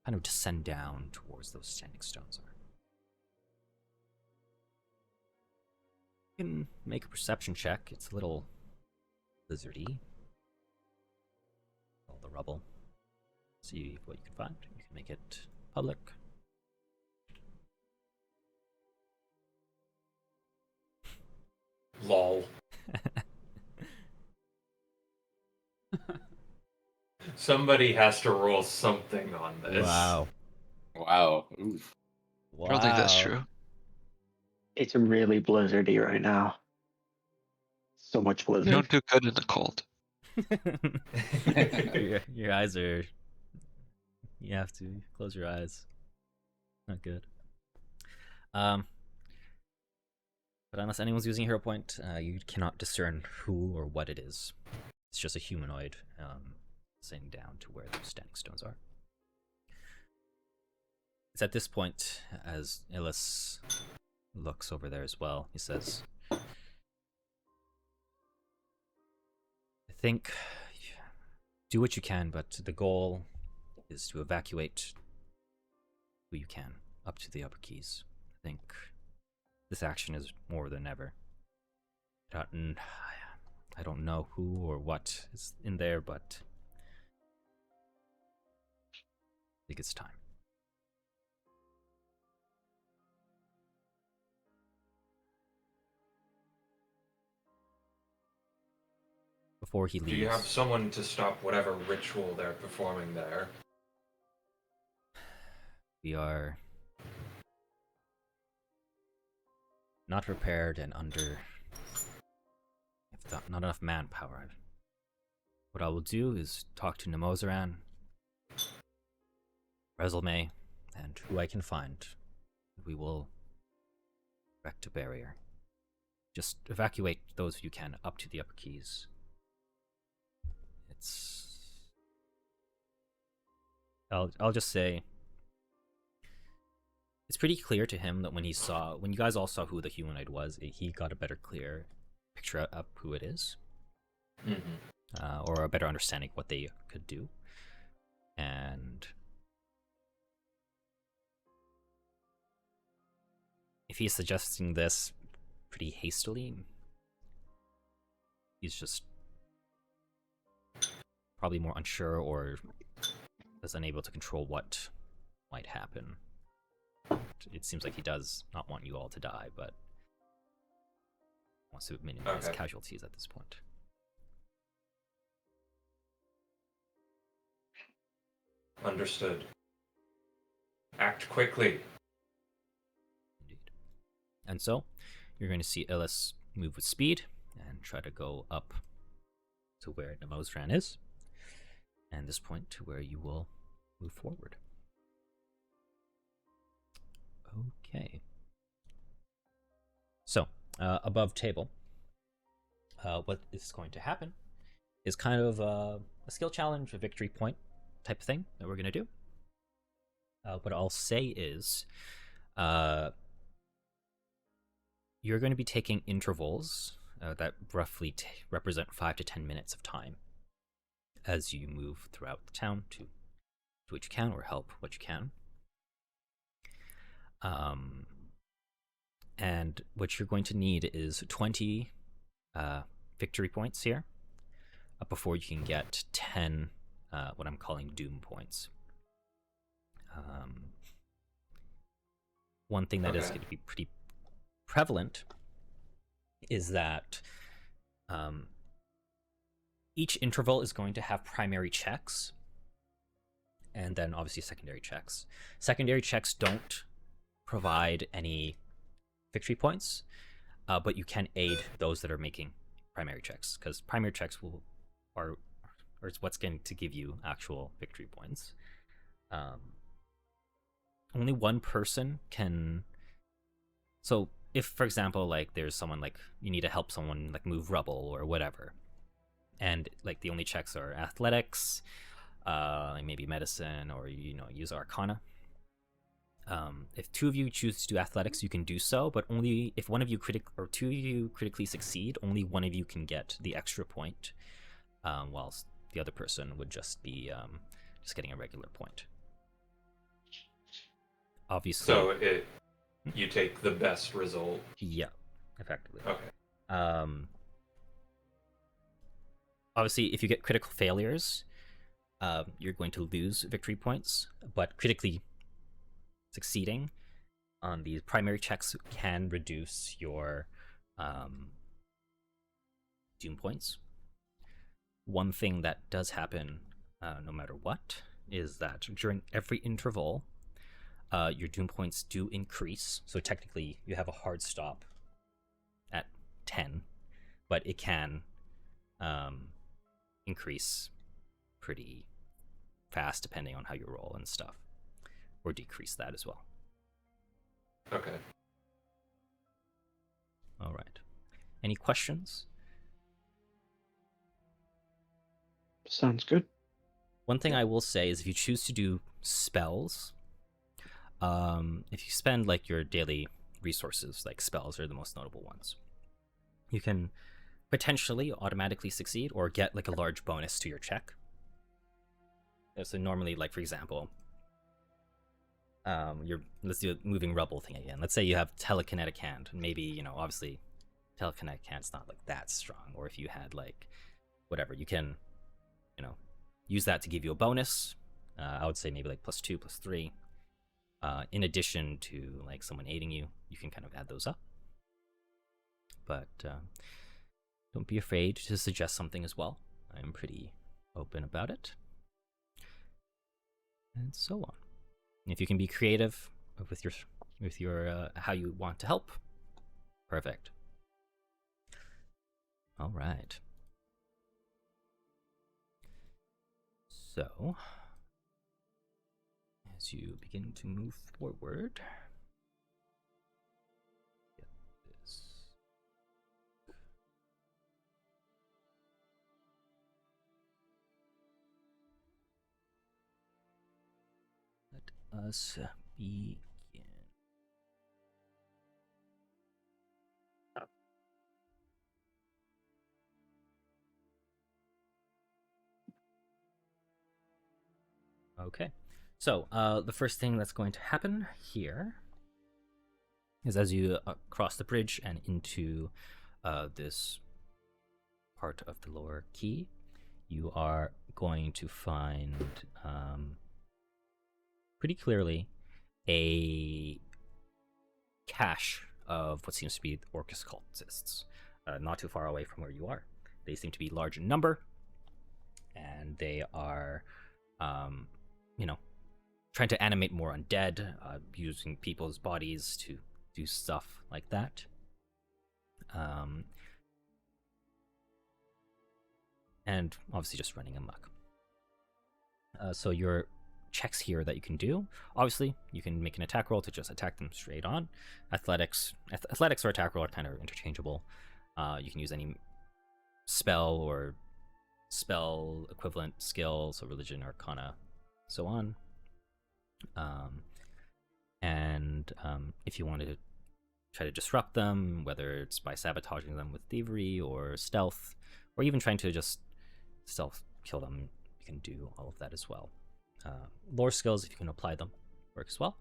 kind of descend down towards those standing stones are. You can make a perception check. It's a little lizardy. All the rubble. See what you can find. You can make it public. Lol. Somebody has to roll something on this. Wow. Wow. Oof. I don't think that's Wow. true. It's really blizzardy right now. So much You blizzard. don't do good in the cold. your eyes are. You have to close your eyes. Not good. But unless anyone's using a hero point, you cannot discern who or what it is. It's just a humanoid sitting down to where those standing stones are. It's at this point, as Illis looks over there as well, he says, I think do what you can, but the goal is to evacuate who you can up to the upper keys. I think this action is more than ever. I don't know who or what is in there, but I think it's time. Before he leaves. Do you have someone to stop whatever ritual they're performing there? We are not prepared and under not enough manpower. What I will do is talk to Nemozaran, Resume, and who I can find. We will erect a barrier. Just evacuate those you can up to the upper keys. I'll just say it's pretty clear to him that when you guys all saw who the humanoid was, he got a better clear picture up who it is. Mm-hmm. Or a better understanding of what they could do. And if he's suggesting this pretty hastily, he's just probably more unsure or is unable to control what might happen. It seems like he does not want you all to die, but wants to minimize casualties at this point. Understood. Act quickly. Indeed. And so, you're going to see Illis move with speed and try to go up to where Nemozaran is, and this point to where you will move forward. Okay. So, above table, what is going to happen is kind of a skill challenge, a victory point type of thing that we're going to do. What I'll say is, you're going to be taking intervals that roughly represent 5 to 10 minutes of time as you move throughout the town to do what you can or help what you can. And what you're going to need is 20 victory points here before you can get 10 what I'm calling doom points. One thing that is going to be pretty prevalent is that each interval is going to have primary checks and then obviously secondary checks. Secondary checks don't provide any victory points, but you can aid those that are making primary checks, because primary checks are what's going to give you actual victory points. Only one person can. So if, for example, like there's someone like you need to help someone like move rubble or whatever, and like the only checks are athletics, like maybe medicine, or use Arcana. If two of you choose to do athletics, you can do so, but only if one of you two of you critically succeed, only one of you can get the extra point, whilst the other person would just be just getting a regular point. Obviously. So you take the best result. Yeah, effectively. Okay. Obviously, if you get critical failures, you're going to lose victory points, but critically succeeding on these primary checks can reduce your doom points. One thing that does happen no matter what is that during every interval, your doom points do increase. So technically, you have a hard stop at 10, but it can increase pretty fast depending on how you roll and stuff, or decrease that as well. Okay. All right. Any questions? Sounds good. One thing I will say is if you choose to do spells, if you spend like your daily resources, like spells are the most notable ones, you can potentially automatically succeed or get like a large bonus to your check. So normally, like for example, let's do a moving rubble thing again. Let's say you have telekinetic hand, and maybe obviously telekinetic hand's not like that strong, or if you had like whatever, you can use that to give you a bonus. I would say maybe like +2, +3. In addition to like someone aiding you, you can kind of add those up. But don't be afraid to suggest something as well. I'm pretty open about it. And so on. And if you can be creative with your how you want to help, perfect. All right. So, as you begin to move forward, get this. Let us begin. Okay, so the first thing that's going to happen here is as you cross the bridge and into this part of the lower key, you are going to find pretty clearly a cache of what seems to be Orcus cultists, not too far away from where you are. They seem to be large in number, and they are trying to animate more undead, using people's bodies to do stuff like that. And obviously just running amok. So your checks here that you can do, obviously you can make an attack roll to just attack them straight on. Athletics or attack roll are kind of interchangeable. You can use any spell or spell equivalent skill, so religion, arcana, so on. If you wanted to try to disrupt them, whether it's by sabotaging them with thievery or stealth, or even trying to just stealth kill them, you can do all of that as well. Lore skills, if you can apply them, works well.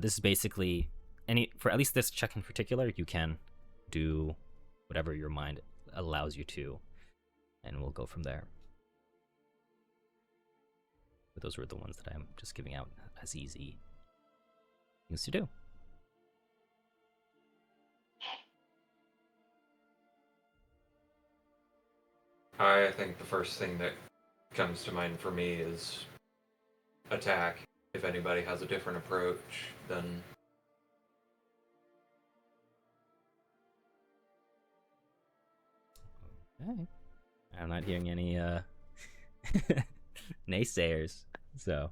This is basically for at least this check in particular, you can do whatever your mind allows you to, and we'll go from there. But those were the ones that I'm just giving out as easy things to do. I think the first thing that comes to mind for me is attack. If anybody has a different approach, then Okay. I'm not hearing any naysayers, so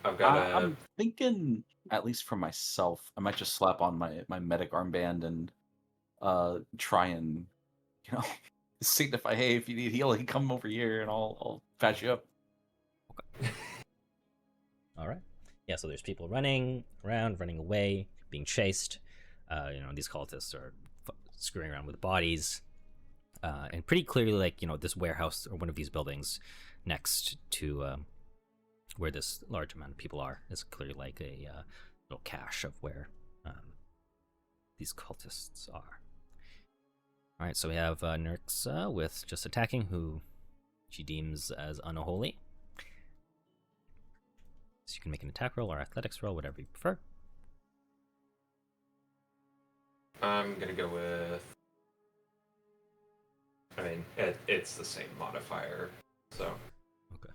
I've got I'm thinking, at least for myself, I might just slap on my medic armband and try and signify, hey, if you need healing, come over here and I'll patch you up. okay. All right. Yeah, so there's people running around, running away, being chased. These cultists are screwing around with bodies. And pretty clearly, like, this warehouse or one of these buildings next to where this large amount of people are is clearly like a little cache of where these cultists are. All right, so we have Nurx with just attacking, who she deems as unholy. So you can make an attack roll or athletics roll, whatever you prefer. I'm gonna go with. I mean, it's the same modifier, so. Okay.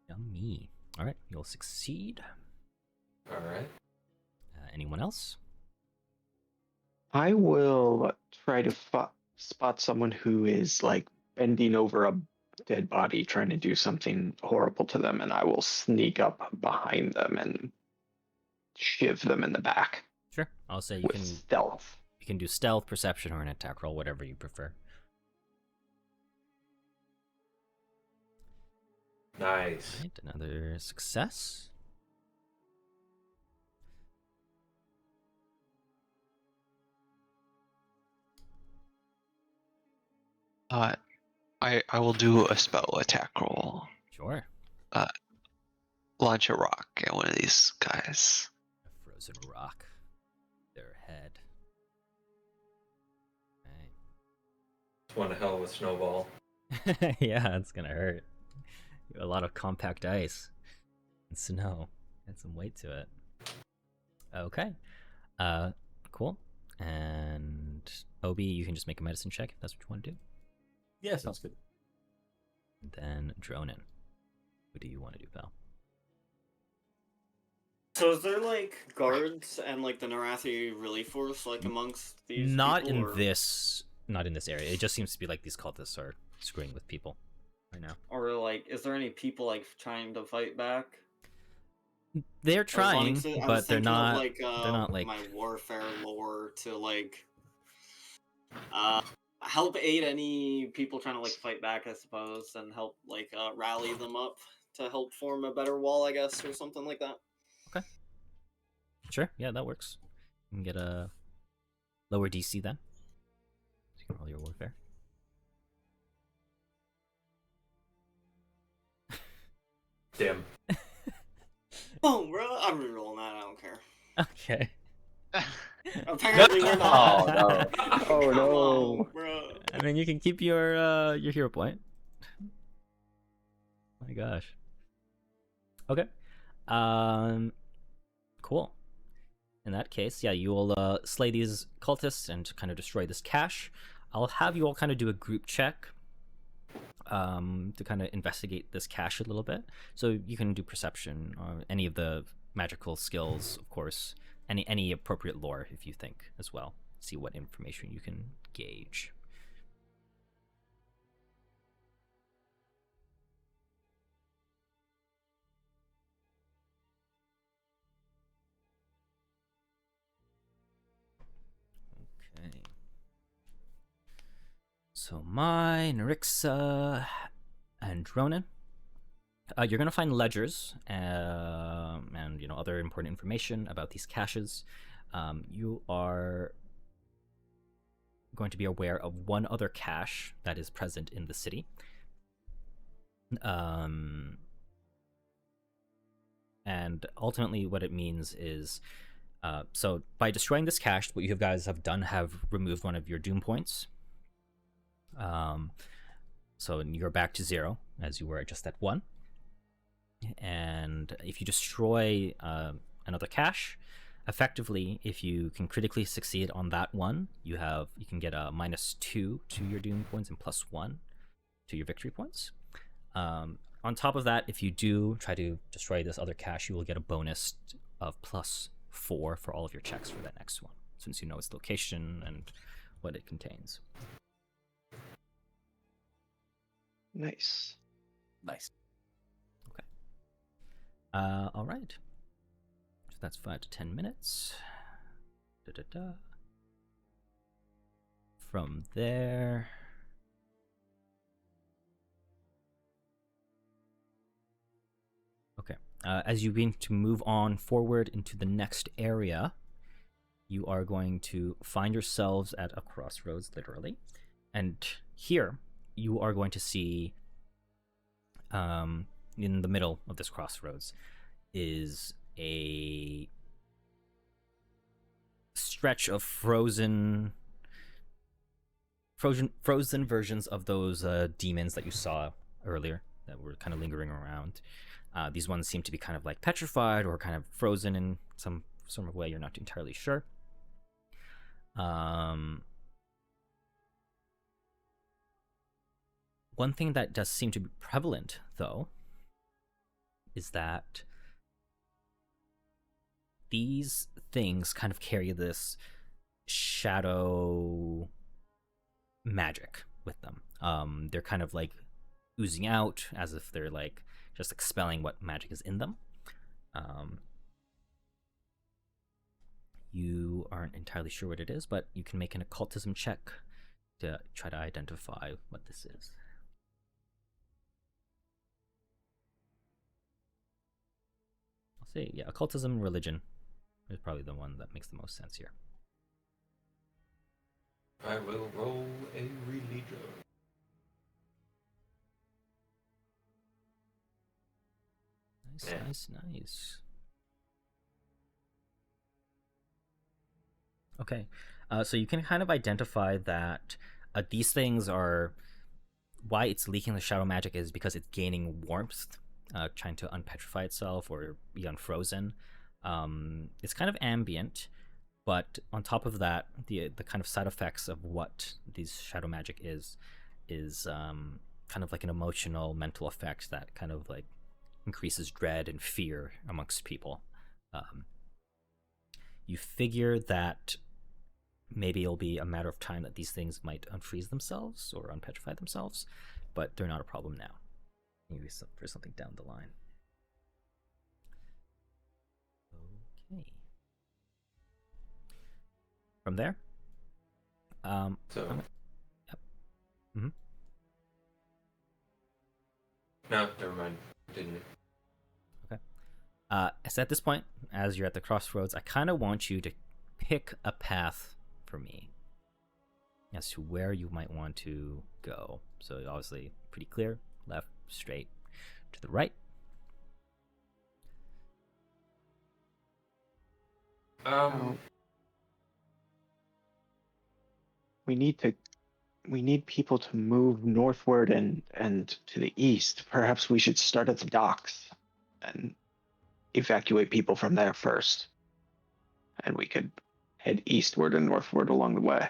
Yummy. All right, you'll succeed. All right. Anyone else? I will try to spot someone who is like bending over a dead body trying to do something horrible to them, and I will sneak up behind them and shiv them in the back Sure. I'll say you with can stealth. do stealth, perception, or an attack roll, whatever you prefer. Nice. Right, another success. I will do a spell attack roll. Sure. Launch a rock at one of these guys. A frozen rock. Their head. It's one hell of a snowball. Okay. Yeah, it's gonna hurt. A lot of compact ice and snow. And some weight to it. Okay. Cool. And Obi, you can just make a medicine check if that's what you want to do. Yeah, sounds good. Then Dronin. What do you want to do, pal? So is there like guards and like the Narathi relief force like amongst these? Not people, in or, this area. It just seems to be like these cultists are screwing with people right now. or like, is there any people like trying to fight back? They're I was trying, wanting to- I was but they're thinking of, not. like, they're not like. my warfare lore to like help aid any people trying to like fight back, I suppose, and help like rally them up to help form a better wall, I guess, or something like that. Sure, yeah, that works. You can get a lower DC then. So you can roll your warfare. Damn. Oh, bro, I'm rerolling that. I don't care. Okay. Apparently, you're not. Oh, no. Oh Come no! on, bro. I mean, you can keep your hero point. My gosh. Okay. Cool. In that case, yeah, you will slay these cultists and kind of destroy this cache. I'll have you all kind of do a group check to kind of investigate this cache a little bit. So you can do perception or any of the magical skills, of course, any appropriate lore if you think as well. See what information you can gauge. Okay. So my Narixa and Ronan. You're gonna find ledgers and other important information about these caches. You are going to be aware of one other cache that is present in the city. And ultimately, what it means is, so by destroying this cache, what you guys have done have removed one of your doom points. So you're back to 0 as you were just at 1. And if you destroy another cache, effectively, if you can critically succeed on that one, you can get a -2 to your doom points and +1 to your victory points. On top of that, if you do try to destroy this other cache, you will get a bonus of +4 for all of your checks for that next one, since you know its location and what it contains. Nice. Nice. All right. So that's 5 to 10 minutes. From there. Okay. As you begin to move on forward into the next area, you are going to find yourselves at a crossroads, literally. And here, you are going to see, in the middle of this crossroads, is a stretch of frozen versions of those demons that you saw earlier that were kind of lingering around. These ones seem to be kind of like petrified or kind of frozen in some sort of way. You're not entirely sure. One thing that does seem to be prevalent, though, is that these things kind of carry this shadow magic with them. They're kind of like oozing out as if they're like just expelling what magic is in them. You aren't entirely sure what it is, but you can make an occultism check to try to identify what this is. I'll say, yeah, occultism, religion is probably the one that makes the most sense here. I will roll a religion. Nice, Yeah. nice. Okay, so you can kind of identify that these things are, why it's leaking the shadow magic is because it's gaining warmth, trying to unpetrify itself or be unfrozen. It's kind of ambient, but on top of that, the kind of side effects of what these shadow magic is kind of like an emotional, mental effect that kind of like increases dread and fear amongst people. You figure that maybe it'll be a matter of time that these things might unfreeze themselves or unpetrify themselves, but they're not a problem now. Maybe for something down the line. Okay. From there, So, yep. Mm-hmm. no, never mind. Didn't. So at this point, as you're at the crossroads, I kind of want you to pick a path for me as to where you might want to go. So obviously pretty clear, left, straight, to the right. We need people to move northward and to the east. Perhaps we should start at the docks and evacuate people from there first. And we could head eastward and northward along the way.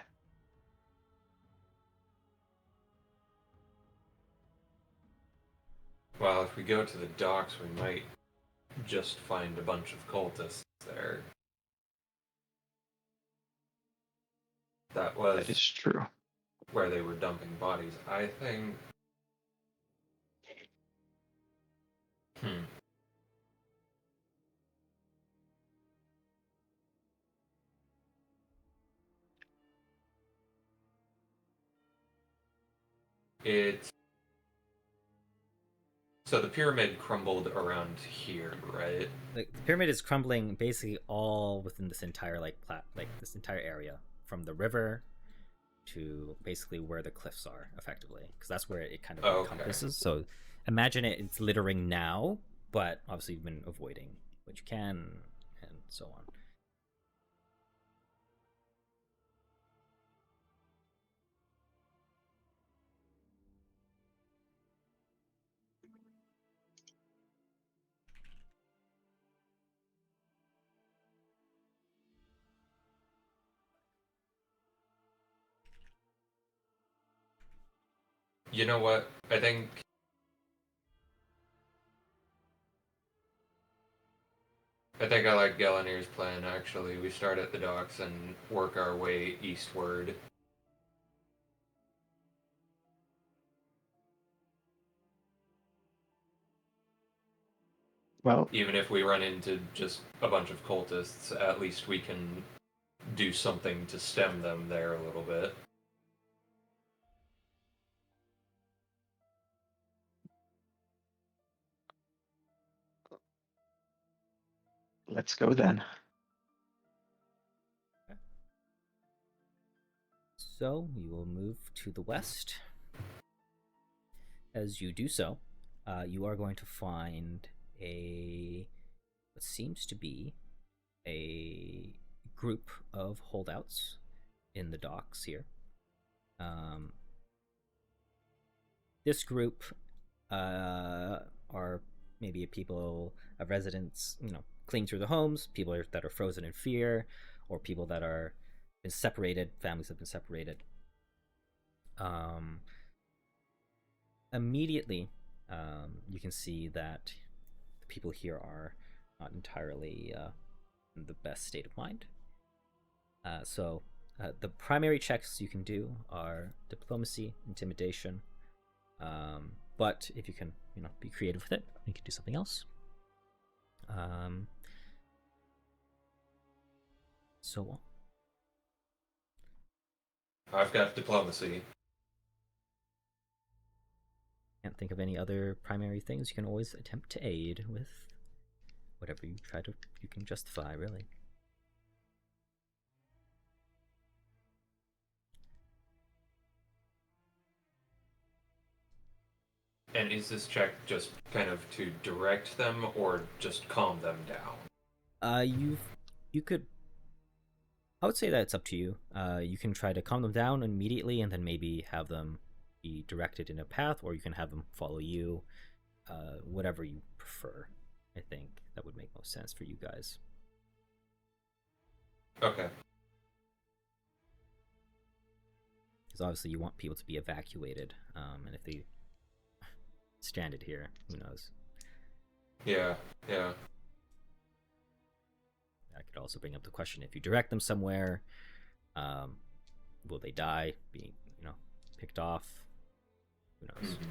Well, if we go to the docks, we might just find a bunch of cultists there. That was That is true. where they were dumping bodies. I think. It's. So the pyramid crumbled around here, right? The pyramid is crumbling basically all within this entire like this entire area, from the river to basically where the cliffs are, effectively, because that's where it kind of encompasses. So imagine it's littering now, but obviously you've been avoiding what you can and so on. You know what? I think I like Gellanir's plan, actually. We start at the docks and work our way eastward. Well, Even if we run into just a bunch of cultists, at least we can do something to stem them there a little bit. let's go then. So you will move to the west. As you do so, you are going to find what seems to be a group of holdouts in the docks here. This group are maybe people of residents, fleeing through the homes, people that are frozen in fear, or people that are been separated, families have been separated. Immediately, you can see that the people here are not entirely in the best state of mind. So The primary checks you can do are diplomacy, intimidation. But if you can, be creative with it, you can do something else. So I've got diplomacy. can't think of any other primary things. You can always attempt to aid with whatever you can justify, really. And is this check just kind of to direct them or just calm them down? You could. I would say that it's up to you. You can try to calm them down immediately, and then maybe have them be directed in a path, or you can have them follow you. Whatever you prefer. I think that would make most sense for you guys. Okay. Because obviously you want people to be evacuated, and if they stranded here, who knows? Yeah. That could also bring up the question: if you direct them somewhere, will they die being, picked off? Who knows? Mm-hmm.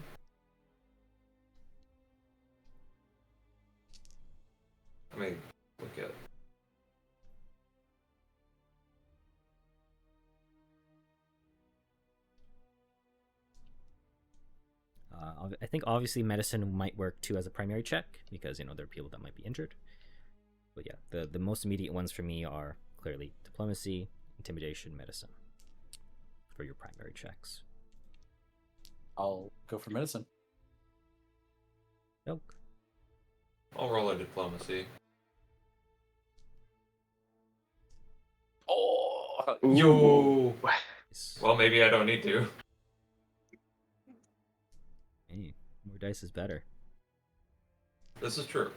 Let me look at. I think obviously medicine might work too as a primary check because there are people that might be injured. But yeah, the most immediate ones for me are clearly diplomacy, intimidation, medicine for your primary checks. I'll go for medicine. Nope. I'll roll a diplomacy. Oh, Yo! Nice. Well, maybe I don't need to. Hey, more dice is better. This is true.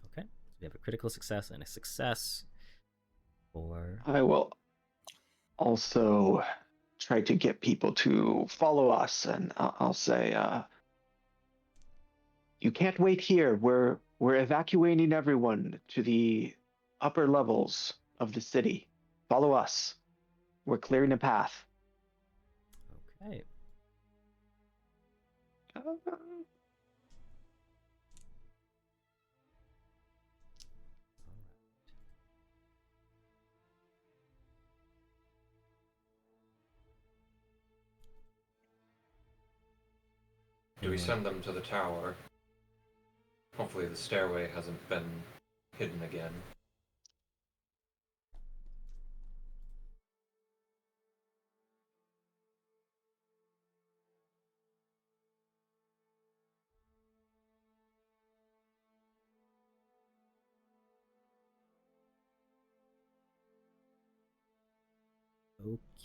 Okay, so we have a critical success and a success. Or I will also try to get people to follow us, and I'll say, you can't wait here. We're evacuating everyone to the upper levels of the city. Follow us. We're clearing a path. okay. Do we send them to the tower? Hopefully the stairway hasn't been hidden again.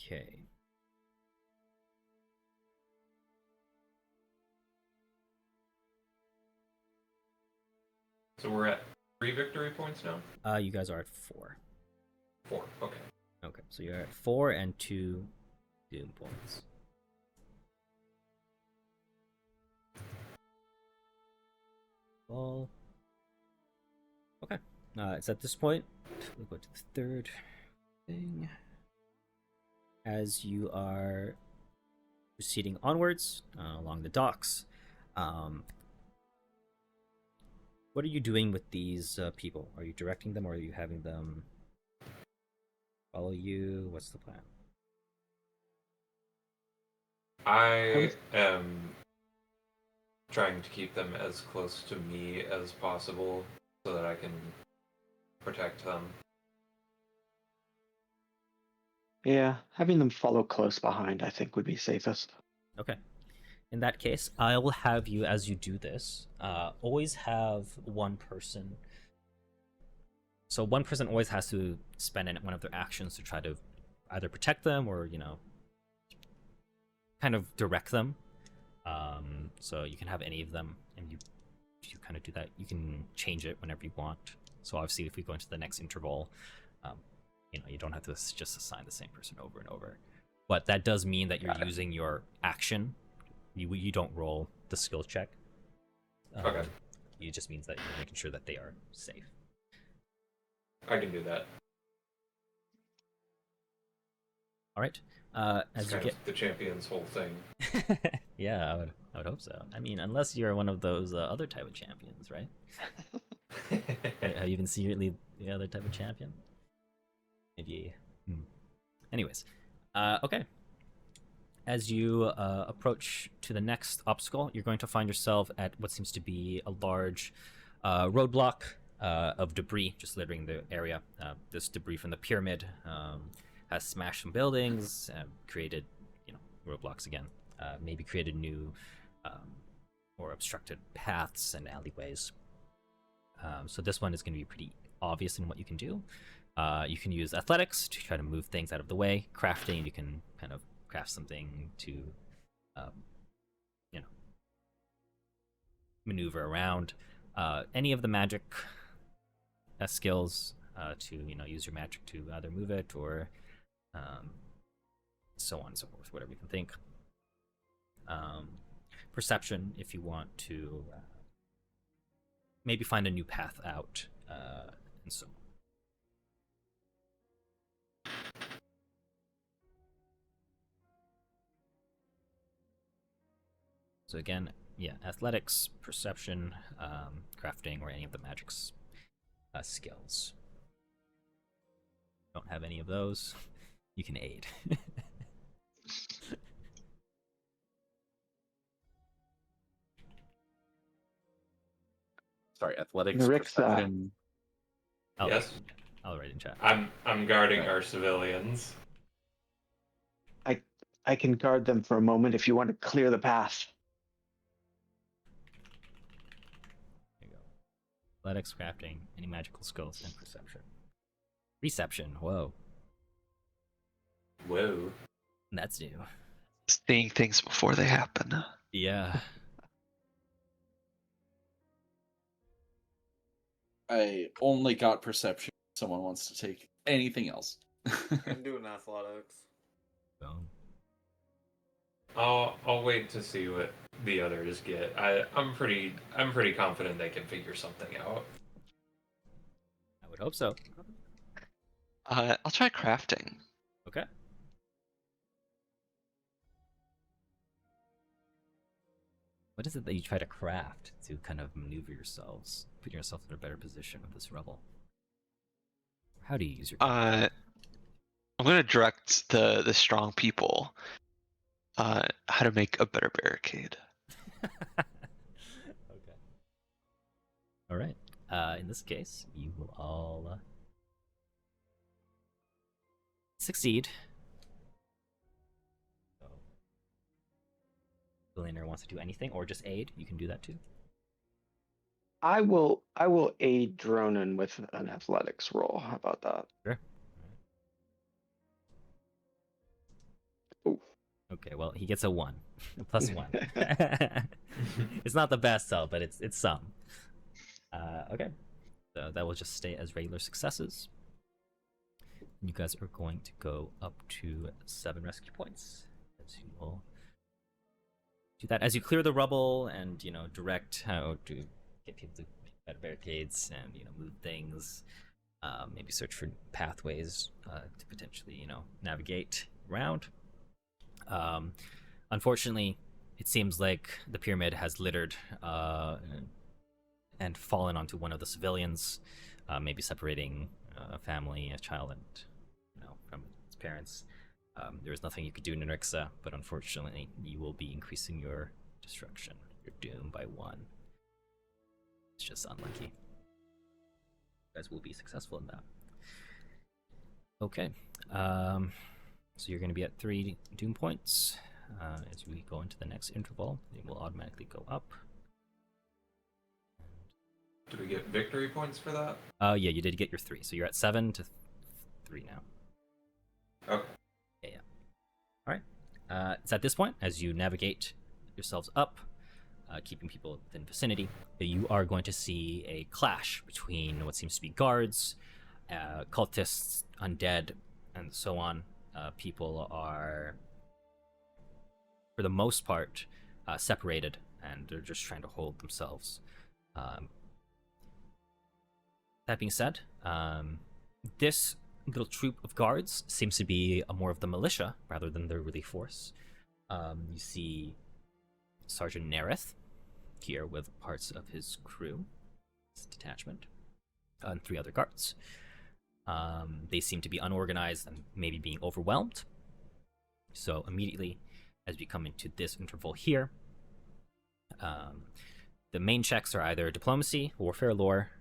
Okay. So we're at 3 victory points now? You guys are at 4. 4, okay. Okay, so you're at 4 and 2 doom points. Well, okay. It's at this point. We'll go to the third thing. As you are proceeding onwards along the docks, what are you doing with these people? Are you directing them, or are you having them follow you? What's the plan? I am trying to keep them as close to me as possible so that I can protect them. Yeah, having them follow close behind, I think, would be safest. Okay. In that case, I will have you, as you do this, always have one person. So one person always has to spend one of their actions to try to either protect them or, kind of direct them. So you can have any of them, and you kind of do that. You can change it whenever you want. So obviously, if we go into the next interval, you don't have to just assign the same person over and over. But that does mean that you're using your action. You don't roll the skill check. Okay. It just means that you're making sure that they are safe. I can do that. All right. It's As you kind get of the champion's whole thing. yeah, I would hope so. I mean, unless you're one of those other type of champions, right? Have you been secretly the other type of champion? Maybe. Anyways, okay. As you approach to the next obstacle, you're going to find yourself at what seems to be a large roadblock of debris just littering the area. This debris from the pyramid has smashed some buildings, created, roadblocks again. Maybe created new or obstructed paths and alleyways. So this one is going to be pretty obvious in what you can do. You can use athletics to try to move things out of the way. Crafting, you can kind of craft something to, maneuver around. Any of the magic skills to, use your magic to either move it or so on and so forth, whatever you can think. Perception, if you want to maybe find a new path out, and so on. So again, yeah, athletics, perception, crafting, or any of the magic's skills. Don't have any of those, you can aid. Sorry, athletics, Nerixa. perception. Yes. I'll write in chat. I'm guarding our civilians. I can guard them for a moment if you want to clear the path. There you go. Athletics, crafting, any magical skills, and perception. Reception, whoa. Whoa. That's new. Seeing things before they happen. Yeah. I only got perception. If someone wants to take anything else. I'm doing athletics. So, I'll wait to see what the others get. I'm pretty confident they can figure something out. I would hope so. I'll try crafting. Okay. What is it that you try to craft to kind of maneuver yourselves, put yourself in a better position with this rebel? How do you use your? I'm gonna direct the strong people how to make a better barricade. Okay. All right. In this case, you will all succeed. So, billionaire wants to do anything or just aid, you can do that too. I will aid Dronin with an athletics roll. How about that? Sure. Ooh. Okay, well, he gets a 1. Plus 1. It's not the best though, but it's some. Okay. So that will just stay as regular successes. You guys are going to go up to 7 rescue points. As you will do that as you clear the rubble and direct how to get people to better barricades and move things. Maybe search for pathways to potentially navigate around. Unfortunately, it seems like the pyramid has littered and fallen onto one of the civilians, maybe separating a family, a child, and from its parents. There is nothing you could do, Nerixa, but unfortunately, you will be increasing your destruction, your doom by 1. It's just unlucky. You guys will be successful in that. Okay. So you're going to be at 3 doom points. As we go into the next interval, it will automatically go up. Do we get victory points for that? Yeah, you did get your 3. So you're at 7 to 3 now. Okay. Yeah. All right. It's at this point, as you navigate yourselves up, keeping people within vicinity, that you are going to see a clash between what seems to be guards, cultists, undead, and so on. People are, for the most part, separated, and they're just trying to hold themselves. That being said, This little troop of guards seems to be more of the militia rather than the relief force. You see Sergeant Nereth here with parts of his crew, his detachment, and 3 other guards. They seem to be unorganized and maybe being overwhelmed. So immediately, as we come into this interval here, the main checks are either diplomacy, warfare lore,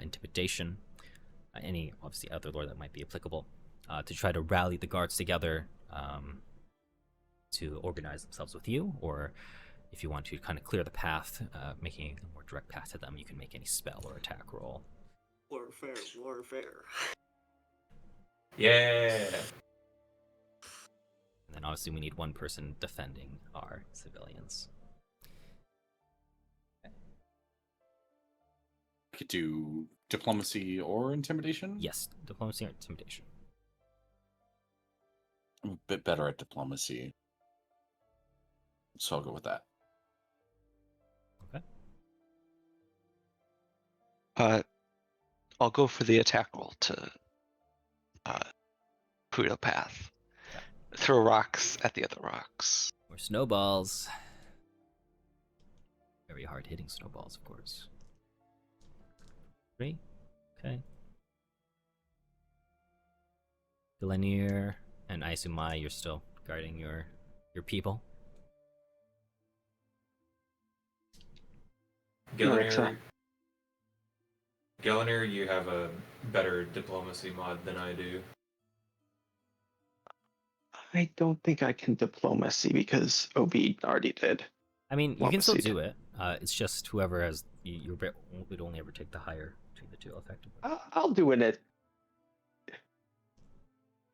intimidation, any obviously other lore that might be applicable, to try to rally the guards together to organize themselves with you, or if you want to kind of clear the path, making a more direct path to them, you can make any spell or attack roll. Warfare. Yeah. And then obviously we need one person defending our civilians. I could do diplomacy or intimidation. Yes, diplomacy or intimidation. I'm a bit better at diplomacy, so I'll go with that. Okay. I'll go for the attack roll to clear the path. Okay. Throw rocks at the other rocks. Or snowballs. Very hard hitting snowballs, of course. 3. Okay. Delanier and Aizumai, you're still guarding your people. Gellner, you have a better diplomacy mod than I do. I don't think I can diplomacy because OB already did. I mean, you can still Diplomacy. do it. It's just whoever has you would only ever take the higher between the two, effectively. I'll do it.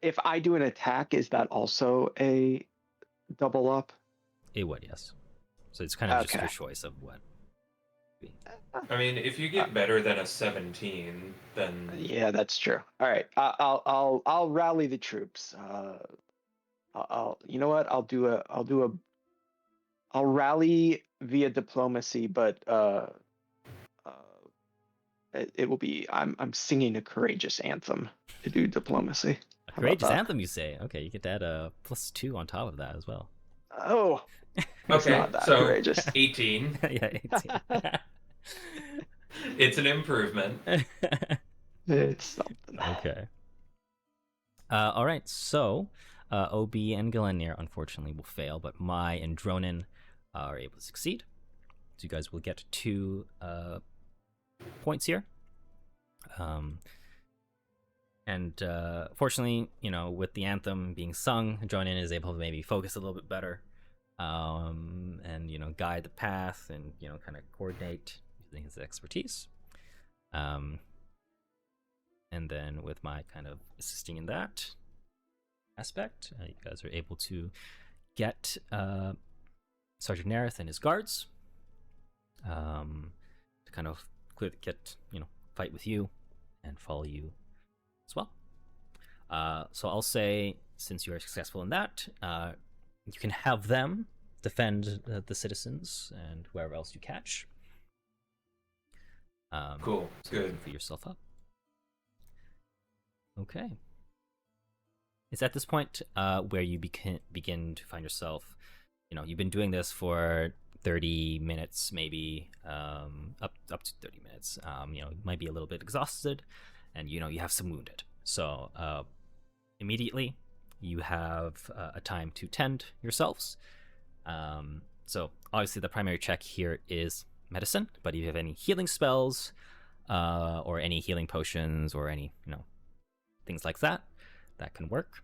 If I do an attack, is that also a double up? It would, yes. So it's kind of just Okay. your choice of what. I mean, if you get better than a 17, then Yeah, that's true. All right, I'll rally the troops. You know what? I'll rally via diplomacy, but it will be I'm singing a courageous anthem to do diplomacy. A How about courageous that? anthem, you say? Okay, you get add a +2 on top of that as well. Oh, it's okay, not that so courageous. 18. Yeah, 18. It's an improvement. It's something. Okay. All right, so OB and Gillenir unfortunately will fail, but Mai and Dronin are able to succeed. So you guys will get 2 points here. Fortunately, with the anthem being sung, Dronin is able to maybe focus a little bit better, and guide the path and kind of coordinate using his expertise. And then with my kind of assisting in that aspect, you guys are able to get Sergeant Nereth and his guards to kind of fight with you and follow you as well. So I'll say, since you are successful in that, you can have them defend the citizens and whoever else you catch. Cool, So you good. can free yourself up. Okay. It's at this point where you begin to find yourself, you've been doing this for 30 minutes, maybe up to 30 minutes. You might be a little bit exhausted, and you have some wounded. So immediately you have a time to tend yourselves. So obviously the primary check here is medicine, but if you have any healing spells or any healing potions or any things like that can work.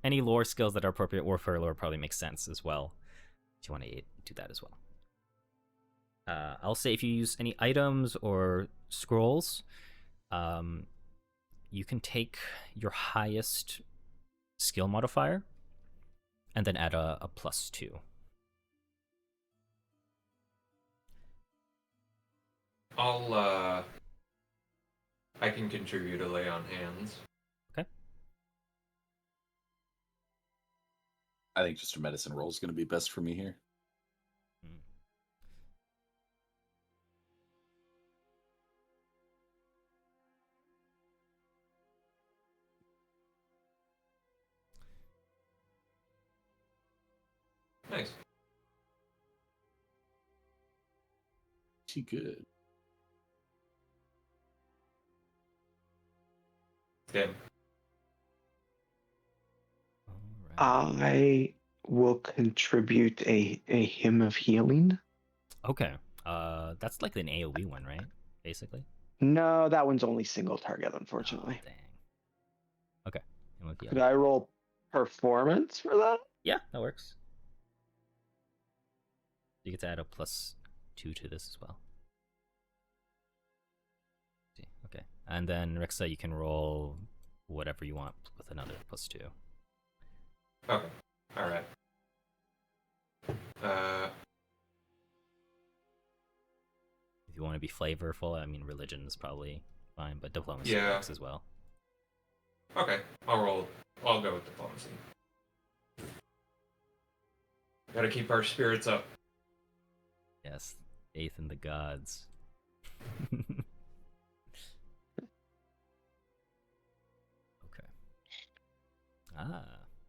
Any lore skills that are appropriate, warfare lore probably makes sense as well if you want to do that as well. I'll say if you use any items or scrolls, you can take your highest skill modifier and then add a +2. I can contribute a lay on hands. Okay. I think just a medicine roll is going to be best for me here. Nice. Pretty good. Game. All right. I will contribute a hymn of healing. Okay. That's like an AoE one, right? Basically. No, that one's only single target, Oh, unfortunately. dang. Okay. I'm with you. Could I roll performance for that? Yeah, that works. You get to add a +2 to this as well. See, okay. And then Rexa, you can roll whatever you want with another +2. Okay. All right. If you want to be flavorful, I mean, religion is probably fine, but diplomacy Yeah. works as well. Okay. I'll go with diplomacy. Gotta keep our spirits up. Yes, faith in the gods. Okay. Ah,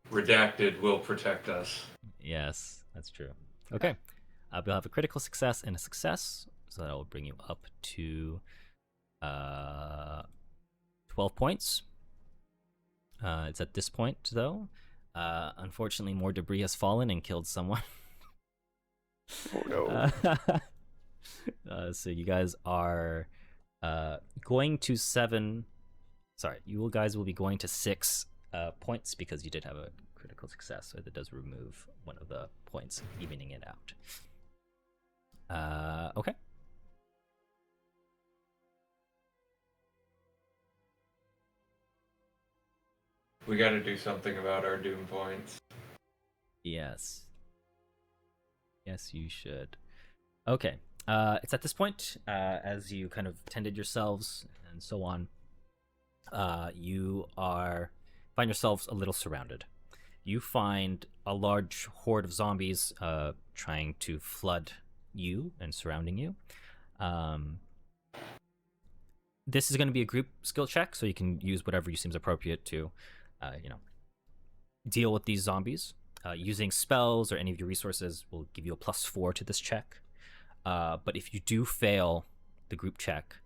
Redacted will protect us. yes, that's true. Okay. We'll have a critical success and a success, so that will bring you up to 12 points. It's at this point, though. Unfortunately, more debris has fallen and killed someone. Oh no. So you guys are going to 7. Sorry, you guys will be going to 6 points because you did have a critical success, so that does remove one of the points, evening it out. Okay. We gotta do something about our doom points. Yes. Yes, you should. Okay. It's at this point, as you kind of tended yourselves and so on, you find yourselves a little surrounded. You find a large horde of zombies trying to flood you and surrounding you. This is going to be a group skill check, so you can use whatever you seems appropriate to, deal with these zombies. Using spells or any of your resources will give you a +4 to this check. But if you do fail the group check,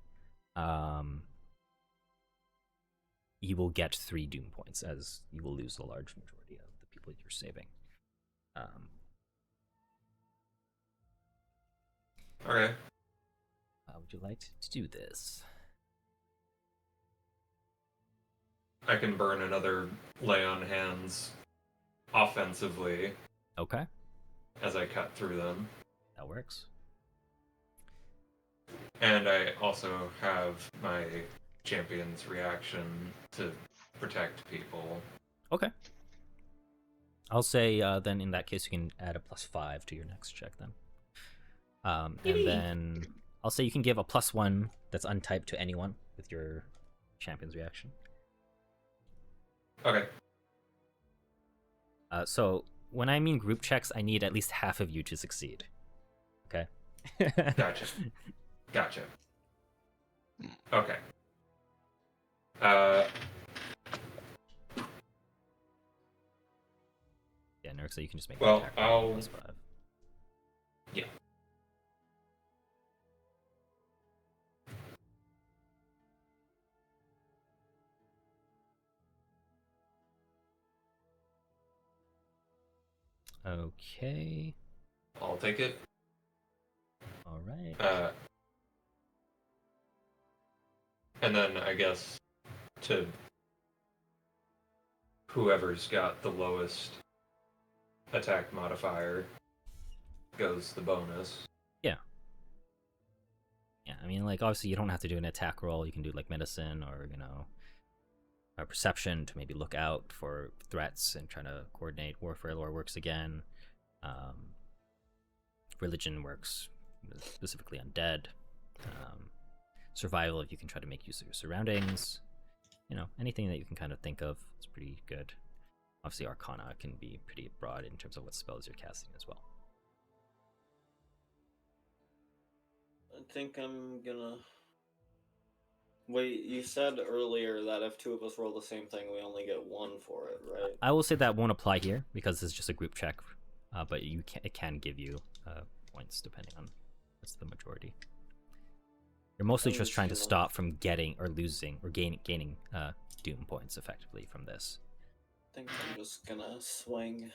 you will get 3 doom points, as you will lose the large majority of the people you're saving. Okay. How would you like to do this? I can burn another lay on hands offensively Okay, as I cut through them. that works. And I also have my champion's reaction to protect people. Okay. I'll say then in that case you can add a +5 to your next check then. And then I'll say you can give a +1 that's untyped to anyone with your champion's reaction. Okay. So when I mean group checks, I need at least half of you to succeed. Okay? Gotcha. Gotcha. Okay. Yeah, Nurk, so you can just make Well, an attack I'll- roll +5. Yeah. Okay. I'll take it. All right. And then I guess to whoever's got the lowest attack modifier goes the bonus. Yeah, I mean, like, obviously you don't have to do an attack roll. You can do, like, medicine or, a perception to maybe look out for threats and try to coordinate. Warfare lore works again. Religion works, specifically undead. Survival, if you can try to make use of your surroundings. Anything that you can kind of think of is pretty good. Obviously, Arcana can be pretty broad in terms of what spells you're casting as well. I think I'm gonna. Wait, you said earlier that if 2 of us roll the same thing, we only get 1 for it, right? I will say that won't apply here because it's just a group check. but it can give you points depending on what's the majority. You're mostly just trying to stop from getting or losing or gaining doom points effectively from this. I think I'm just gonna swing.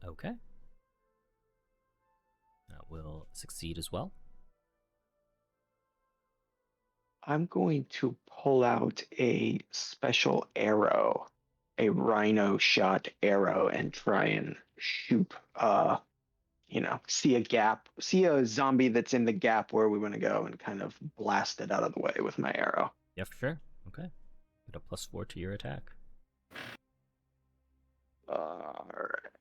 Okay. That will succeed as well. I'm going to pull out a special arrow, a rhino shot arrow, and try and shoot, see a gap, see a zombie that's in the gap where we want to go and kind of blast it out of the way with my arrow. Yeah, for sure. Okay. Get a +4 to your attack. All right.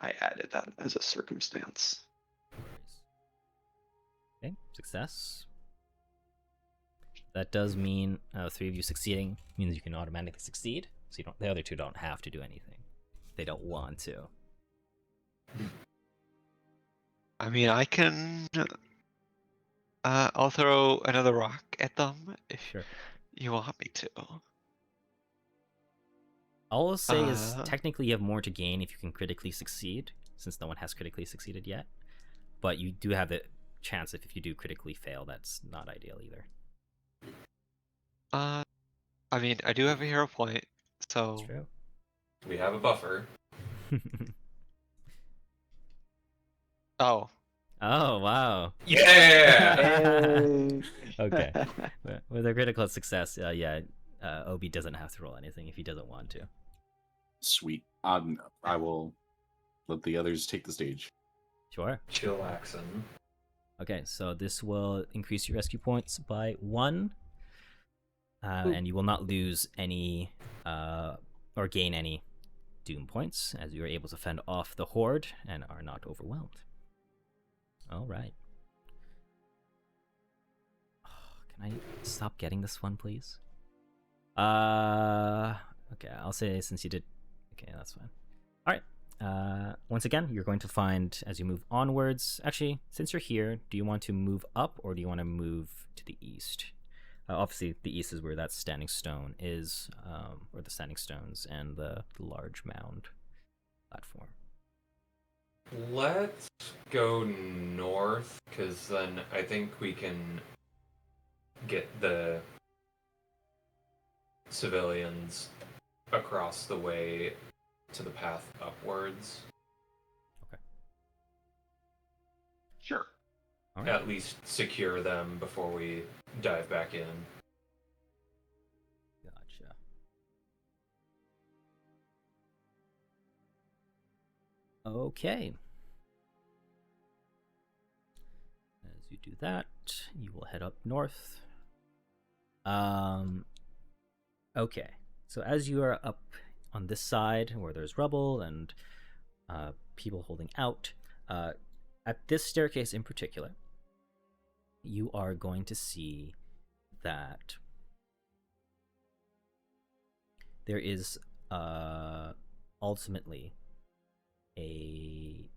I added that as a circumstance. Okay, success. That does mean 3 of you succeeding means you can automatically succeed. So the other 2 don't have to do anything. They don't want to. I mean, I can. I'll throw another rock at them if you want me to. All I'll say is technically you have more to gain if you can critically succeed, since no one has critically succeeded yet. But you do have the chance if you do critically fail, that's not ideal either. I mean, I do have a hero point, so. That's true. We have a buffer. Oh. Oh, wow. Yeah! Okay. With a critical success, Obi doesn't have to roll anything if he doesn't want to. Sweet. I will let the others take the stage. Sure. Chillaxin. Okay, so this will increase your rescue points by 1. And you will not lose any or gain any doom points as you are able to fend off the horde and are not overwhelmed. All right. Can I stop getting this one, please? Okay, I'll say since you did. Okay, that's fine. All right. Once again, you're going to find as you move onwards. Actually, since you're here, do you want to move up or do you want to move to the east? Obviously, the east is where that standing stone is, or the standing stones and the large mound platform. Let's go north, because then I think we can get the civilians across the way to the path upwards. Okay. Sure. All right. At least secure them before we dive back in. Gotcha. Okay. As you do that, you will head up north. Okay. So as you are up on this side where there's rubble and people holding out, at this staircase in particular, you are going to see that there is ultimately a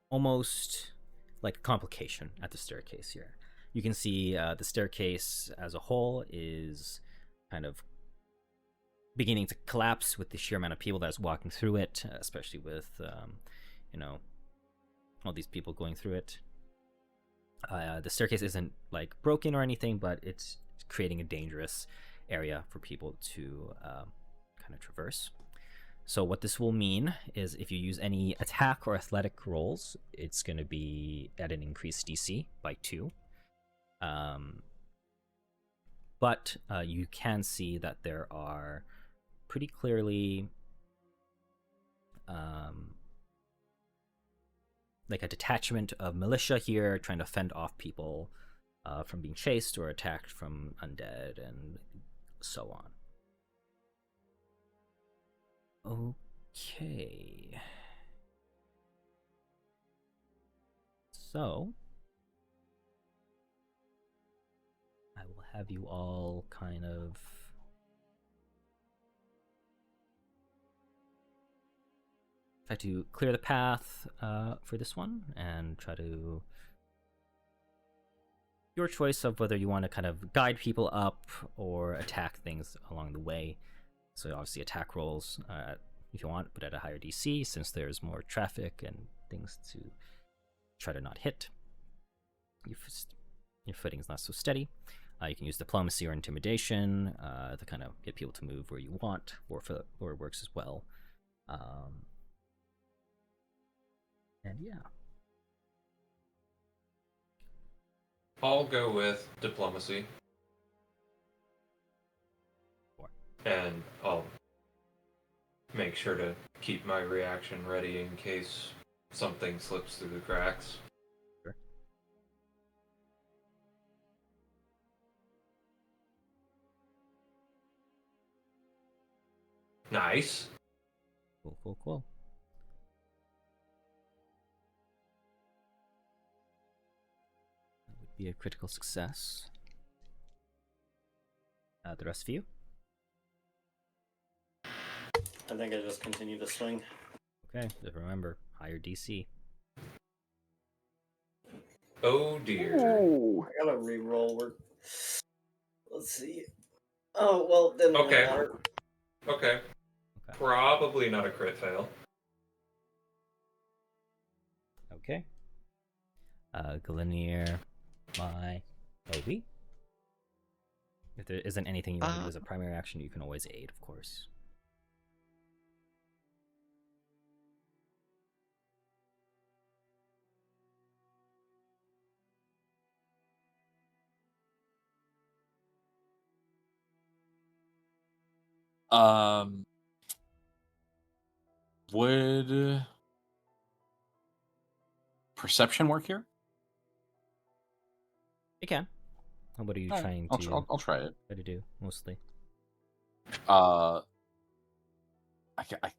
almost like a complication at the staircase here. You can see the staircase as a whole is kind of beginning to collapse with the sheer amount of people that's walking through it, especially with all these people going through it. The staircase isn't like broken or anything, but it's creating a dangerous area for people to kind of traverse. So what this will mean is if you use any attack or athletic rolls, it's going to be at an increased DC by 2. But you can see that there are pretty clearly like a detachment of militia here trying to fend off people from being chased or attacked from undead and so on. Okay. So I will have you all kind of try to clear the path for this one, and try to your choice of whether you want to kind of guide people up or attack things along the way. So obviously attack rolls if you want, but at a higher DC since there's more traffic and things to try to not hit. Your footing's not so steady. You can use diplomacy or intimidation to kind of get people to move where you want, or it works as well. And yeah. I'll go with diplomacy. Sure. And I'll make sure to keep my reaction ready in case something slips through the cracks. Sure. Nice. Cool. That would be a critical success. The rest of you? I think I just continue to swing. Okay, just remember, higher DC. Oh dear. Ooh. I gotta re-roll. Let's see. Oh, well, then Okay. it matter. Okay. Probably not a crit fail. Okay. Galinier, my OB. If there isn't anything you want to do as a primary action, you can always aid, of course. Would perception work here? You can. What are you Alright, trying I'll, to I'll try it. try to do, mostly? I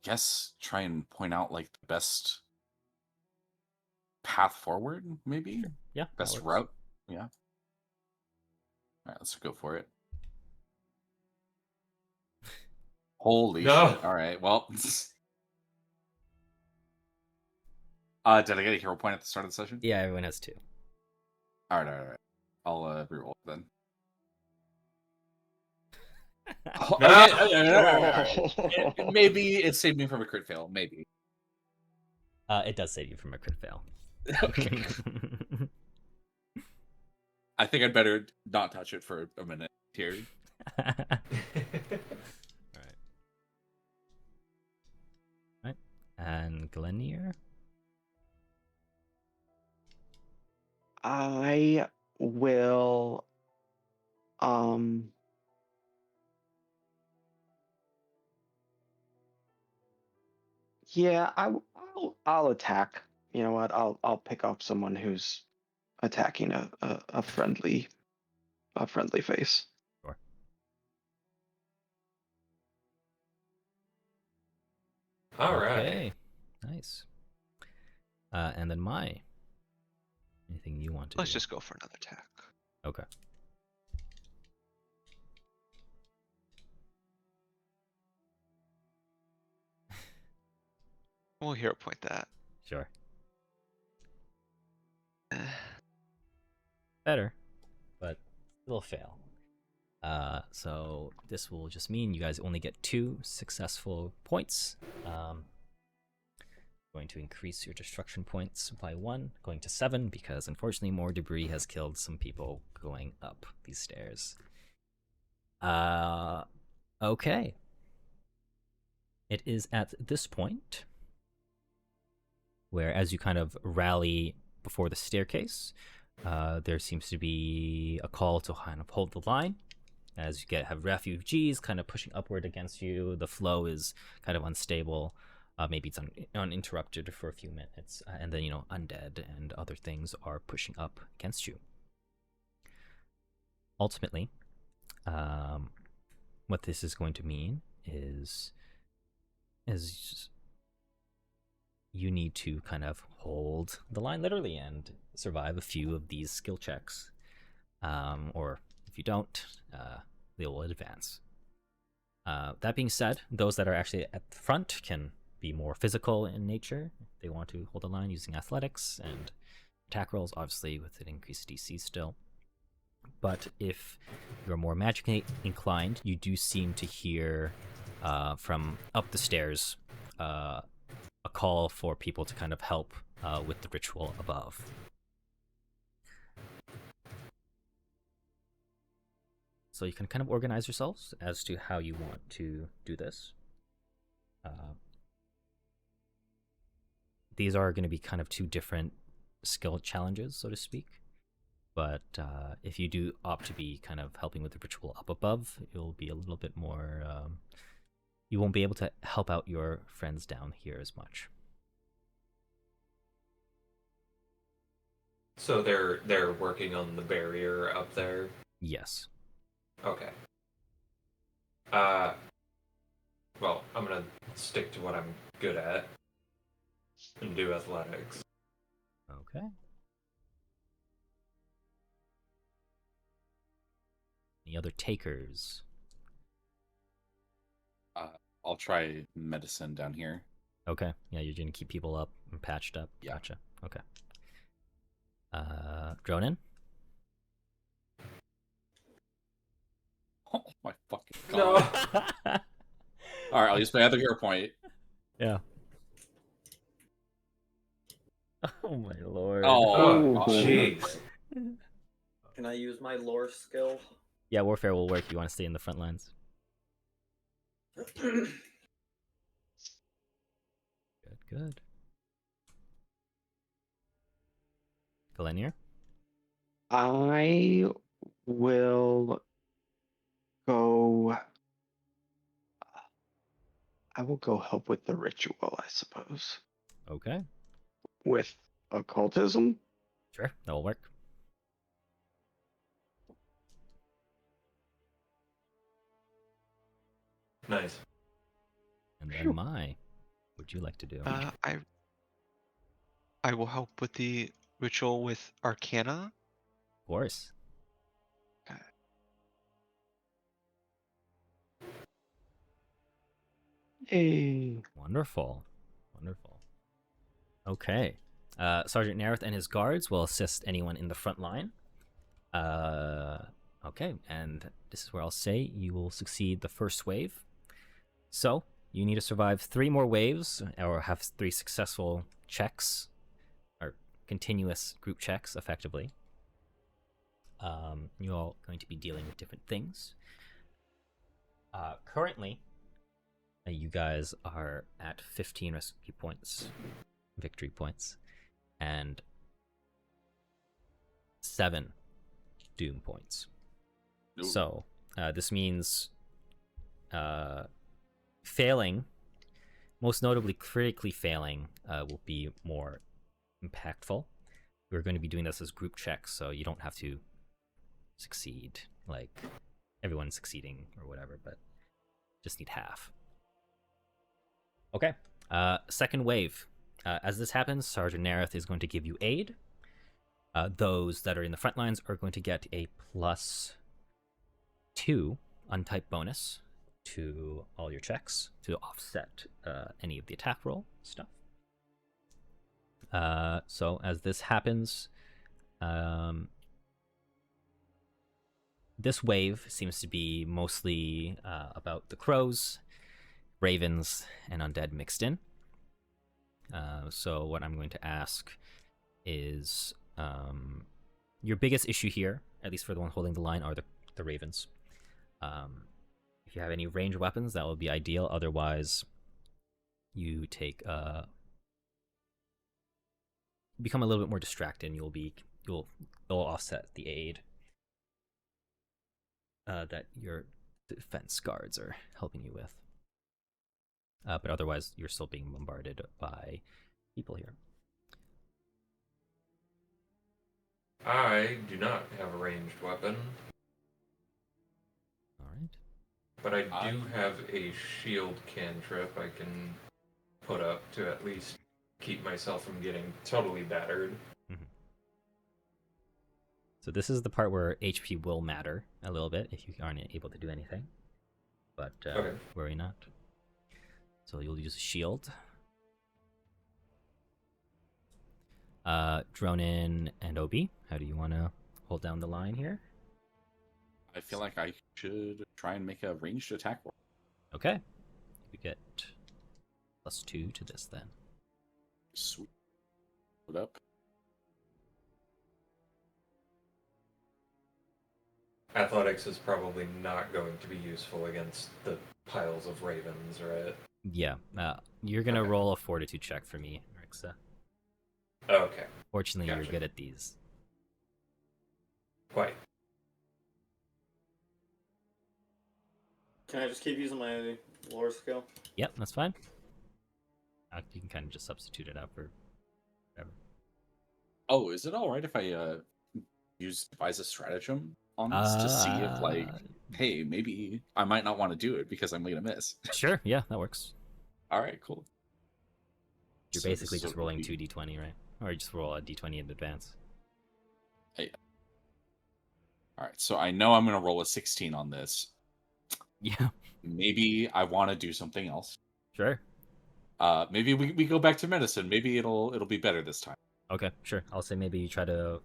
guess try and point out like the best path forward, maybe. Sure. Yeah. that Best works. route. Yeah. All right, let's go for it. Holy No. shit! All right, well. Did I get a hero point at the start of the session? Yeah, everyone has 2. All right. I'll reroll it then. Okay. Maybe it saved me from a crit fail. Maybe. It does save you from a crit fail. Okay. I think I'd better not touch it for a minute here. Right. And Glenier? I will yeah, I'll attack. You know what? I'll pick up someone who's attacking a friendly face. Sure. All right. Okay. Nice. And then anything you want to Let's do? just go for another attack. Okay. We'll hero point that. Sure. Better, but still fail. So this will just mean you guys only get 2 successful points. Going to increase your destruction points by 1, going to 7, because unfortunately more debris has killed some people going up these stairs. Okay. It is at this point where, as you kind of rally before the staircase, there seems to be a call to kind of hold the line. As you have refugees kind of pushing upward against you, the flow is kind of unstable. Maybe it's uninterrupted for a few minutes, and then undead and other things are pushing up against you. Ultimately, what this is going to mean is you need to kind of hold the line literally and survive a few of these skill checks. Or if you don't, they will advance. That being said, those that are actually at the front can be more physical in nature. They want to hold the line using athletics and attack rolls, obviously with an increased DC still. But if you're more magically inclined, you do seem to hear from up the stairs a call for people to kind of help with the ritual above. So you can kind of organize yourselves as to how you want to do this. These are going to be kind of two different skill challenges, so to speak. But if you do opt to be kind of helping with the ritual up above, it'll be a little bit more... you won't be able to help out your friends down here as much. So they're working on the barrier up there? Yes. Okay. Well, I'm gonna stick to what I'm good at and do athletics. Okay. Any other takers? I'll try medicine down here. Okay. Yeah, you're gonna keep people up and patched up. Yeah. Gotcha. Okay. Dronin? Oh my fucking god. No. Alright, I'll use my other hero point. Yeah. Oh my lord. Oh, God. jeez. Can I use my lore skill? Yeah, warfare will work. You want to stay in the front lines. Good, good. Galenier? I will go. I will go help with the ritual, I suppose. Okay. With occultism? Sure, that'll work. Nice. And then Mai, would you like to do? I will help with the ritual with Arcana. Of course. Hey. Wonderful. Wonderful. Okay. Sergeant Nareth and his guards will assist anyone in the front line. Okay, and this is where I'll say you will succeed the first wave. So, you need to survive 3 more waves, or have 3 successful checks, or continuous group checks, effectively. You're all going to be dealing with different things. Currently, you guys are at 15 rescue points, victory points, and 7 doom points. Ooh. So, this means failing, most notably critically failing, will be more impactful. We're going to be doing this as group checks, so you don't have to succeed, like everyone succeeding or whatever, but just need half. Okay, second wave. As this happens, Sergeant Nareth is going to give you aid. Those that are in the front lines are going to get a +2 untyped bonus to all your checks to offset any of the attack roll stuff. So as this happens, this wave seems to be mostly about the crows, ravens, and undead mixed in. So what I'm going to ask is, your biggest issue here, at least for the one holding the line, are the ravens. If you have any ranged weapons, that would be ideal. Otherwise, you take become a little bit more distracted, and you'll offset the aid that your defense guards are helping you with. But otherwise, you're still being bombarded by people here. I do not have a ranged weapon, All right. but I do have a shield cantrip I can put up to at least keep myself from getting totally battered. Mm-hmm. So this is the part where HP will matter a little bit if you aren't able to do anything. But Okay. worry not. So you'll use a shield. Dronin and OB, how do you want to hold down the line here? I feel like I should try and make a ranged attack roll. Okay. We get +2 to this then. Sweet. Put up. Athletics is probably not going to be useful against the piles of ravens, right? Yeah. You're going to Okay. roll a fortitude check for me, Rixa. Okay, Fortunately, you're Gotcha. good at these. quite. Can I just keep using my lore skill? Yep, that's fine. You can kind of just substitute it out for whatever. Oh, is it all right if I devise a stratagem on this to see if, like, hey, maybe I might not want to do it because I'm gonna miss. Sure, yeah, that works. All right, cool. You're So this basically is just what it would rolling be. 2d20, right? Or you just roll a d20 in advance. All right, so I know I'm gonna roll a 16 on this. Yeah, Maybe I want to do something else. sure. Maybe we go back to medicine. Maybe it'll be better this time. Okay, sure. I'll say maybe you try to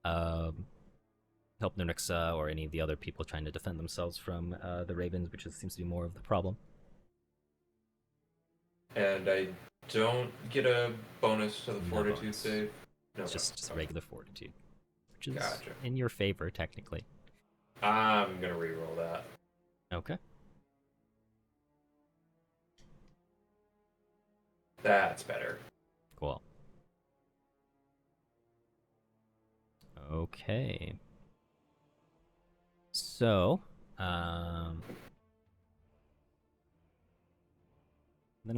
help Nunixa or any of the other people trying to defend themselves from the ravens, which seems to be more of the problem. And I don't get a bonus to the No fortitude bonus. save? No It's just bonus. regular fortitude, which is Gotcha. in your favor, technically. I'm gonna re-roll that. Okay. That's better. Cool. Okay. So, then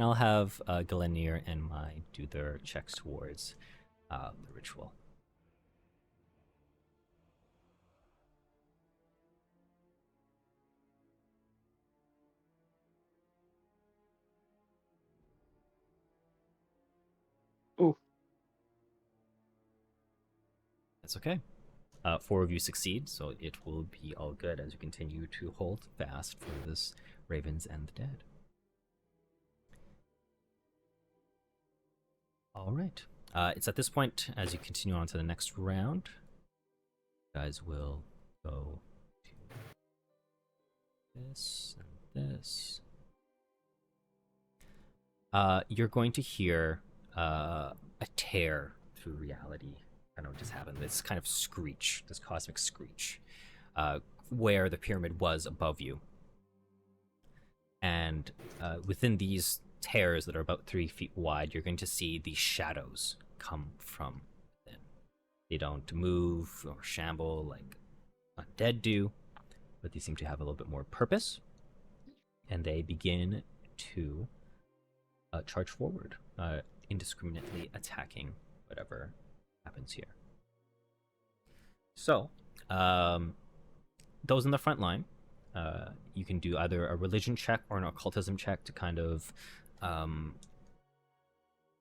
I'll have Galenier and Mai do their checks towards the ritual. Ooh. That's okay. 4 of you succeed, so it will be all good as you continue to hold fast for this ravens and the dead. All right. It's at this point, as you continue on to the next round, you guys will go to this and this. You're going to hear a tear through reality. I don't know what just happened. This kind of screech, this cosmic screech, where the pyramid was above you. And within these tears that are about 3 feet wide, you're going to see these shadows come from within. They don't move or shamble like undead do, but they seem to have a little bit more purpose. And they begin to charge forward, indiscriminately attacking whatever happens here. So, those in the front line, you can do either a religion check or an occultism check to kind of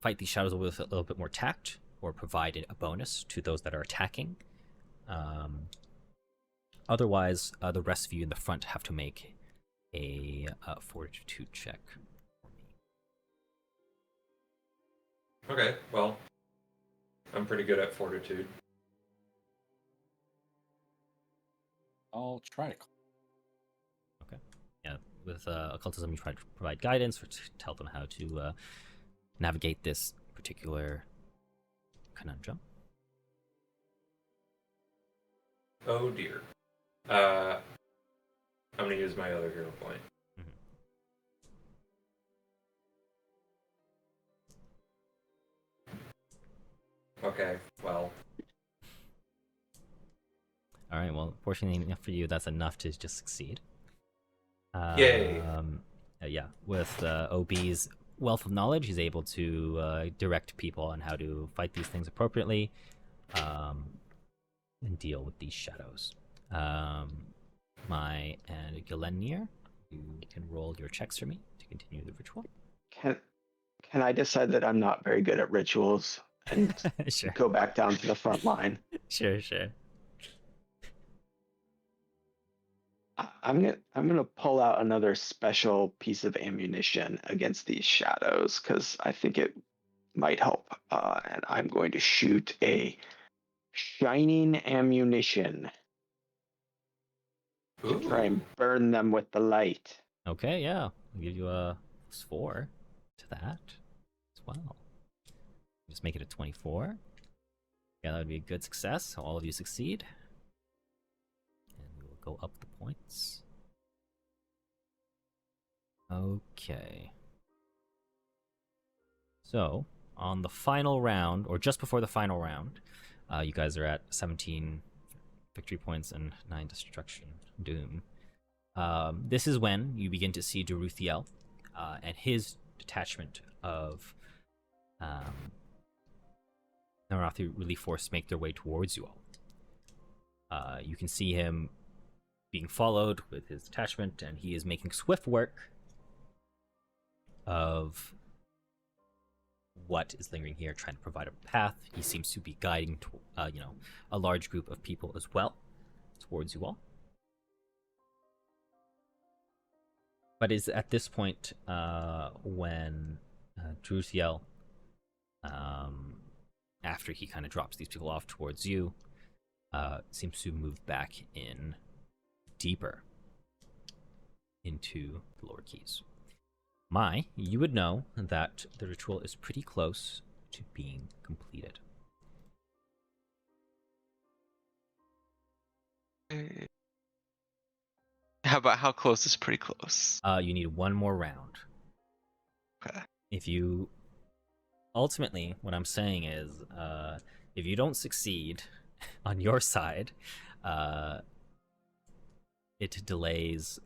fight these shadows with a little bit more tact, or provide a bonus to those that are attacking. Otherwise, the rest of you in the front have to make a fortitude check for me. Okay, well, I'm pretty good at fortitude. I'll try to. Yeah, with occultism, you try to provide guidance or to tell them how to navigate this particular conundrum. Oh dear. I'm gonna use my other hero point. Okay, well. All right. Well, fortunately enough for you, that's enough to just succeed. Yay. Yeah, with OB's wealth of knowledge, he's able to direct people on how to fight these things appropriately, and deal with these shadows. Mai and Galenier, you can roll your checks for me to continue the ritual. Can I decide that I'm not very good at rituals and Sure. go back down to the front line? Sure. I'm gonna pull out another special piece of ammunition against these shadows because I think it might help. And I'm going to shoot a shining ammunition to try and burn them with the light. Okay, yeah. I'll give you a +4 to that as well. Just make it a 24. Yeah, that would be a good success. So all of you succeed. And we will go up the points. Okay. So, on the final round, or just before the final round, you guys are at 17 victory points and 9 destruction doom. This is when you begin to see Duruthiel and his detachment of Narathi Relief Force make their way towards you all. You can see him being followed with his detachment, and he is making swift work of what is lingering here, trying to provide a path. He seems to be guiding a large group of people as well towards you all. But is at this point when Druthiel, after he kind of drops these people off towards you, seems to move back in deeper into the lower keys. You would know that the ritual is pretty close to being completed. How about how close is pretty close? You need one more round. Okay. If you... Ultimately, what I'm saying is, if you don't succeed on your side, it delays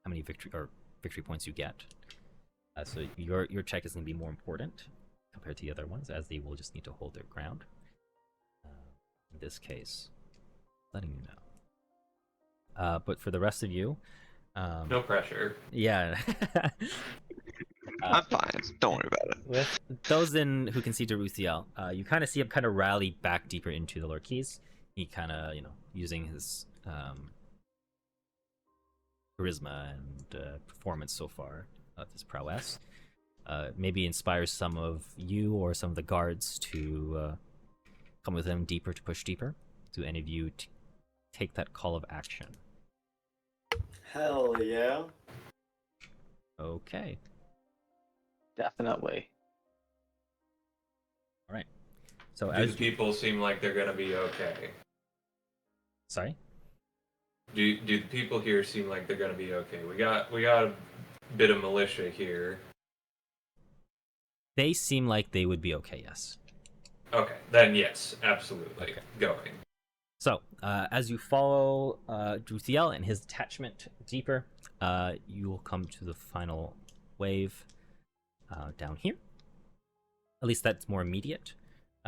how many victory points you get. So your check is going to be more important compared to the other ones, as they will just need to hold their ground. In this case, letting you know. But for the rest of you, No pressure. yeah. I'm fine. Don't worry about it. With those who can see Duruthiel, you kind of see him kind of rally back deeper into the lower keys. He kind of, using his charisma and performance so far of his prowess, maybe inspires some of you or some of the guards to come with him deeper, to push deeper. Do any of you take that call of action? Hell yeah. Okay. Definitely. All right. So Do the people seem like they're gonna be okay? Sorry? Do the people here seem like they're gonna be okay? We got a bit of militia here. They seem like they would be okay, yes. Okay, then yes, absolutely. Okay. Going. So, as you follow Druthiel and his detachment deeper, you will come to the final wave down here. At least that's more immediate.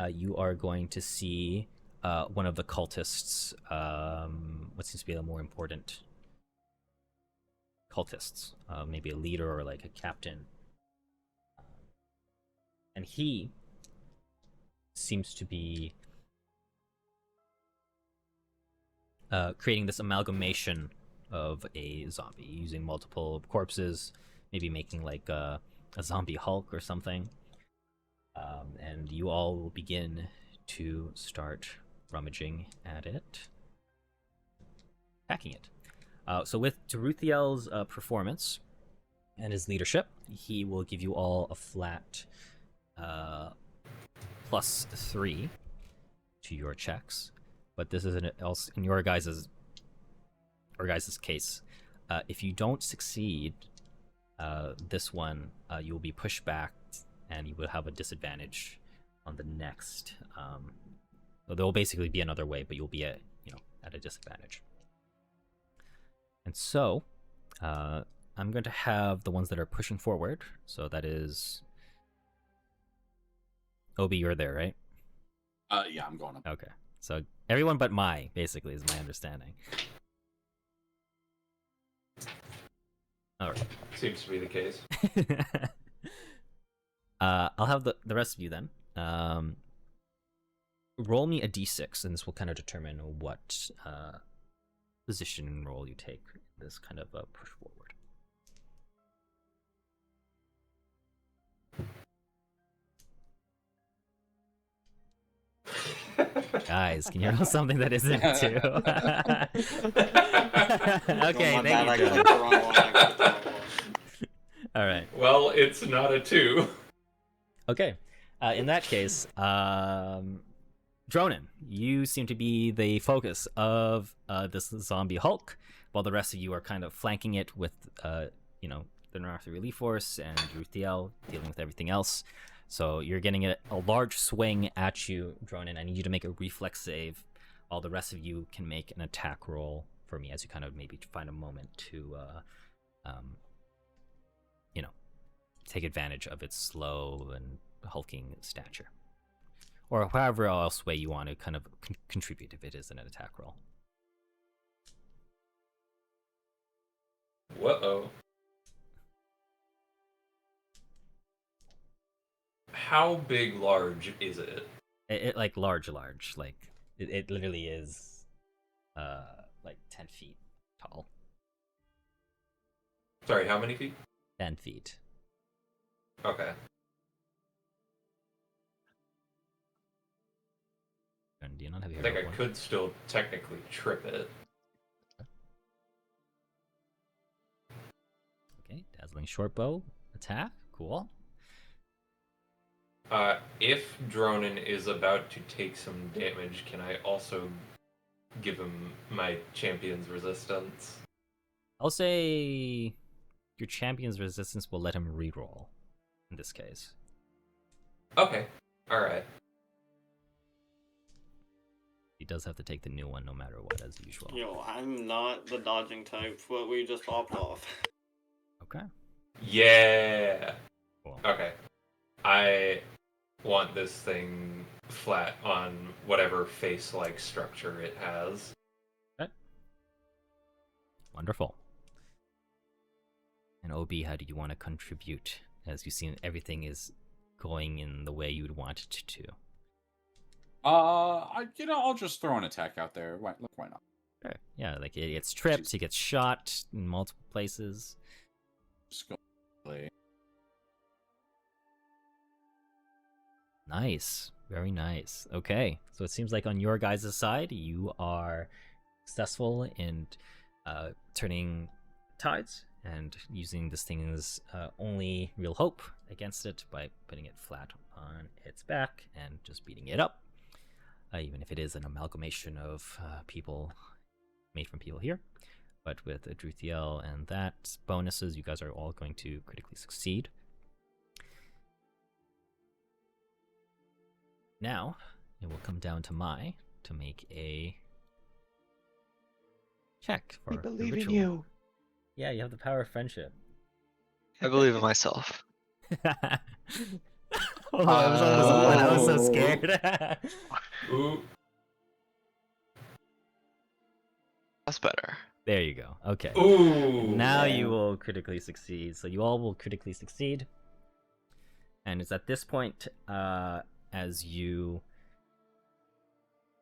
You are going to see one of the cultists, what seems to be the more important cultists, maybe a leader or like a captain. And he seems to be creating this amalgamation of a zombie, using multiple corpses, maybe making like a zombie Hulk or something. And you all will begin to start rummaging at it, hacking it. So with Duruthiel's performance and his leadership, he will give you all a flat +3 to your checks. But this is in your guys' case. If you don't succeed this one, you will be pushed back, and you will have a disadvantage on the next. There will basically be another way, but you'll be at a disadvantage. And so, I'm going to have the ones that are pushing forward. So that is Obi, you're there, right? Yeah, I'm going up. Okay. So everyone but Mai, basically, is my understanding. All right. Seems to be the case. I'll have the rest of you then. Roll me a d6, and this will kind of determine what position and role you take in this kind of push forward. Guys, can you roll something that isn't a 2? Okay, Oh, my thank bad, I you, clicked John. the wrong one. I clicked the wrong one. All right. Well, it's not a 2. Okay. In that case, Dronin, you seem to be the focus of this zombie Hulk, while the rest of you are kind of flanking it with, the North Relief Force and Ruthiel dealing with everything else. So you're getting a large swing at you, Dronin. I need you to make a reflex save, while the rest of you can make an attack roll for me as you kind of maybe find a moment to, take advantage of its slow and hulking stature. Or however else way you want to kind of contribute if it is an attack roll. Whoa. How big large is it? It like large, like it literally is, like 10 feet tall. Sorry, how many feet? 10 feet. Okay. And do you not have your I think I one? could still technically trip it. Okay, dazzling short bow attack. Cool. If Dronin is about to take some damage, can I also give him my champion's resistance? I'll say your champion's resistance will let him reroll in this case. Okay. Alright. He does have to take the new one no matter what, as usual. Yo, I'm not the dodging type. What we just popped off. Okay. Yeah! Cool. Okay. I want this thing flat on whatever face-like structure it has. Okay. Wonderful. And OB, how do you want to contribute? As you've seen, everything is going in the way you would want it to. I'll just throw an attack out there. Why not? Sure. Yeah, like it gets tripped, he gets shot in multiple places. Just go play. Nice. Very nice. Okay. So it seems like on your guys' side, you are successful in turning tides and using this thing's only real hope against it by putting it flat on its back and just beating it up. Even if it is an amalgamation of people made from people here. But with Druthiel and that bonuses, you guys are all going to critically succeed. Now, it will come down to Mai to make a check for We the believe in ritual. you. Yeah, you have the power of friendship. I believe in myself. Oh, I was almost one. I was so scared. Ooh. That's better. There you go. Okay. Ooh! Now yeah. you will critically succeed. So you all will critically succeed. And it's at this point, as you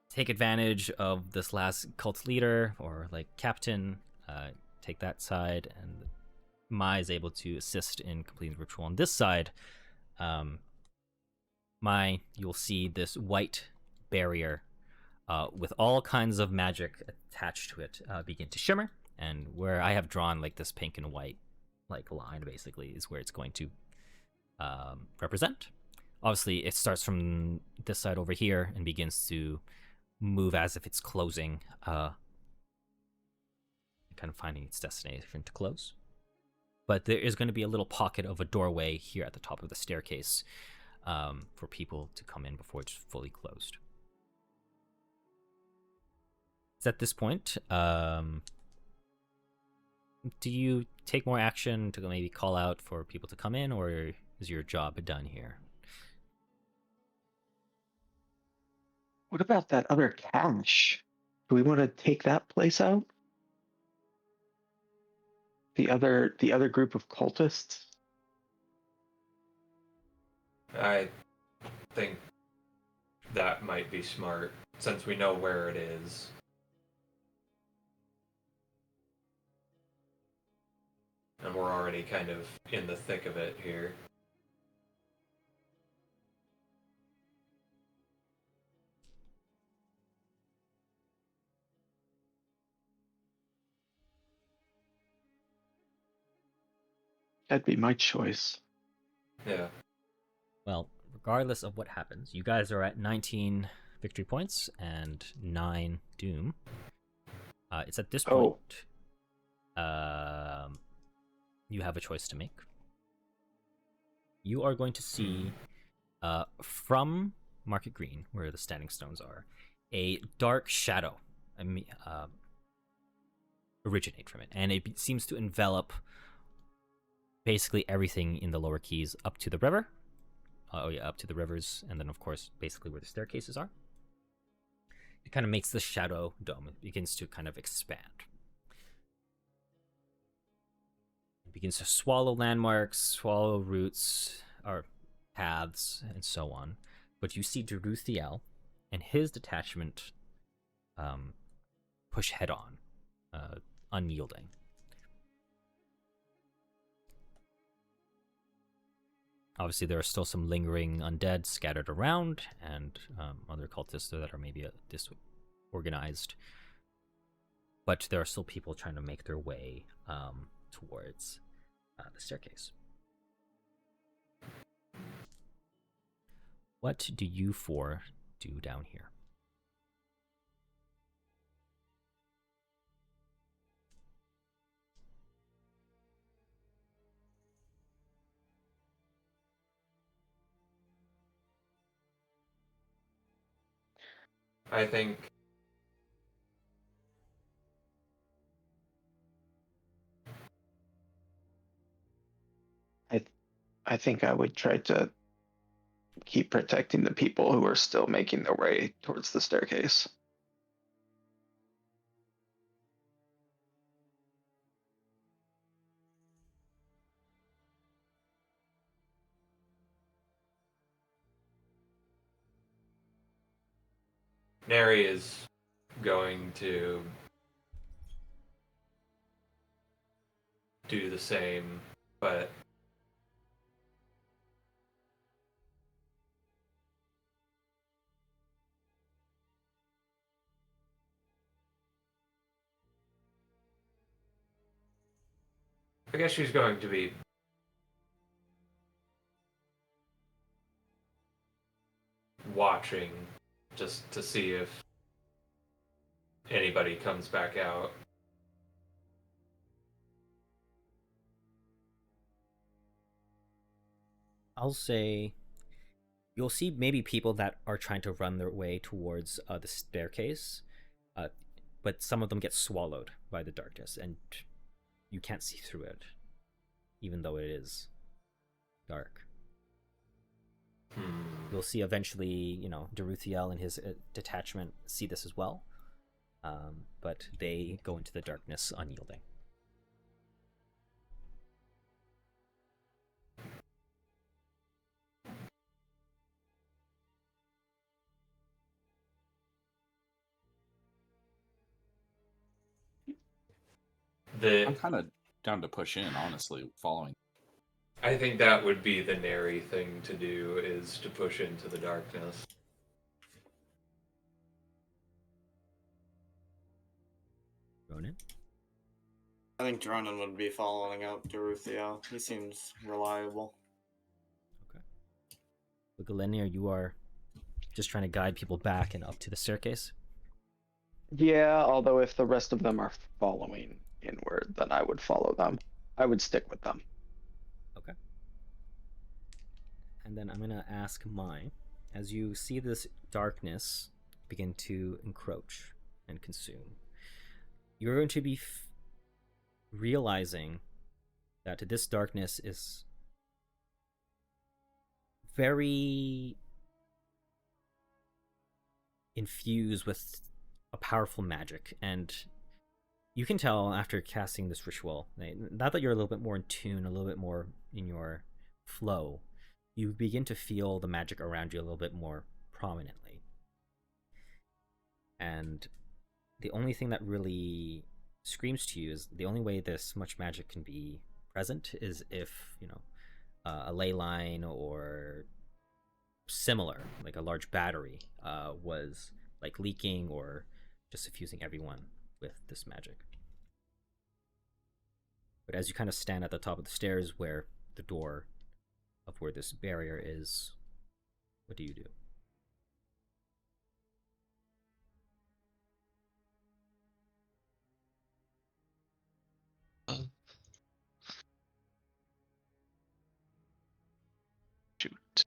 take advantage of this last cult leader or like captain, take that side, and Mai is able to assist in completing the ritual on this side. Mai, you'll see this white barrier with all kinds of magic attached to it begin to shimmer, and where I have drawn like this pink and white like line basically is where it's going to represent. Obviously, it starts from this side over here and begins to move as if it's closing, kind of finding its destination to close. But there is going to be a little pocket of a doorway here at the top of the staircase for people to come in before it's fully closed. It's at this point, do you take more action to maybe call out for people to come in, or is your job done here? What about that other cache? Do we want to take that place out? The other group of cultists? I think that might be smart, since we know where it is. And we're already kind of in the thick of it here. That'd be my choice. Yeah. Well, regardless of what happens, you guys are at 19 victory points and 9 doom. It's at this point you have a choice to make. You are going to see from Market Green, where the standing stones are, a dark shadow originate from it, and it seems to envelop basically everything in the lower keys up to the river. Up to the rivers, and then of course basically where the staircases are. It kind of makes the shadow dome. It begins to kind of expand. It begins to swallow landmarks, swallow routes, or paths, and so on. But you see Jeruthiel and his detachment push head on, unyielding. Obviously, there are still some lingering undead scattered around, and other cultists that are maybe disorganized. But there are still people trying to make their way towards the staircase. What do you four do down here? I think I think I would try to keep protecting the people who are still making their way towards the staircase. Neri is going to do the same, but I guess she's going to be watching just to see if anybody comes back out. I'll say you'll see maybe people that are trying to run their way towards the staircase, but some of them get swallowed by the darkness, and you can't see through it, even though it is dark. You'll see eventually, Jeruthiel and his detachment see this as well, but they go into the darkness unyielding. I'm kind of down to push in, honestly, following. I think that would be the Neri thing to do, is to push into the darkness. Ronan? I think Dronin would be following up Duruthiel. He seems reliable. Okay. Look, Linear, you are just trying to guide people back and up to the staircase? Yeah, although if the rest of them are following inward, then I would follow them. I would stick with them. Okay. And then I'm going to ask mine. As you see this darkness begin to encroach and consume, you're going to be realizing that this darkness is very infused with a powerful magic, and you can tell after casting this ritual, now that you're a little bit more in tune, a little bit more in your flow, you begin to feel the magic around you a little bit more prominently. And the only thing that really screams to you is the only way this much magic can be present is if, a ley line or similar, like a large battery, was like leaking or just suffusing everyone with this magic. But as you kind of stand at the top of the stairs where the door of where this barrier is, what do you do? Shoot.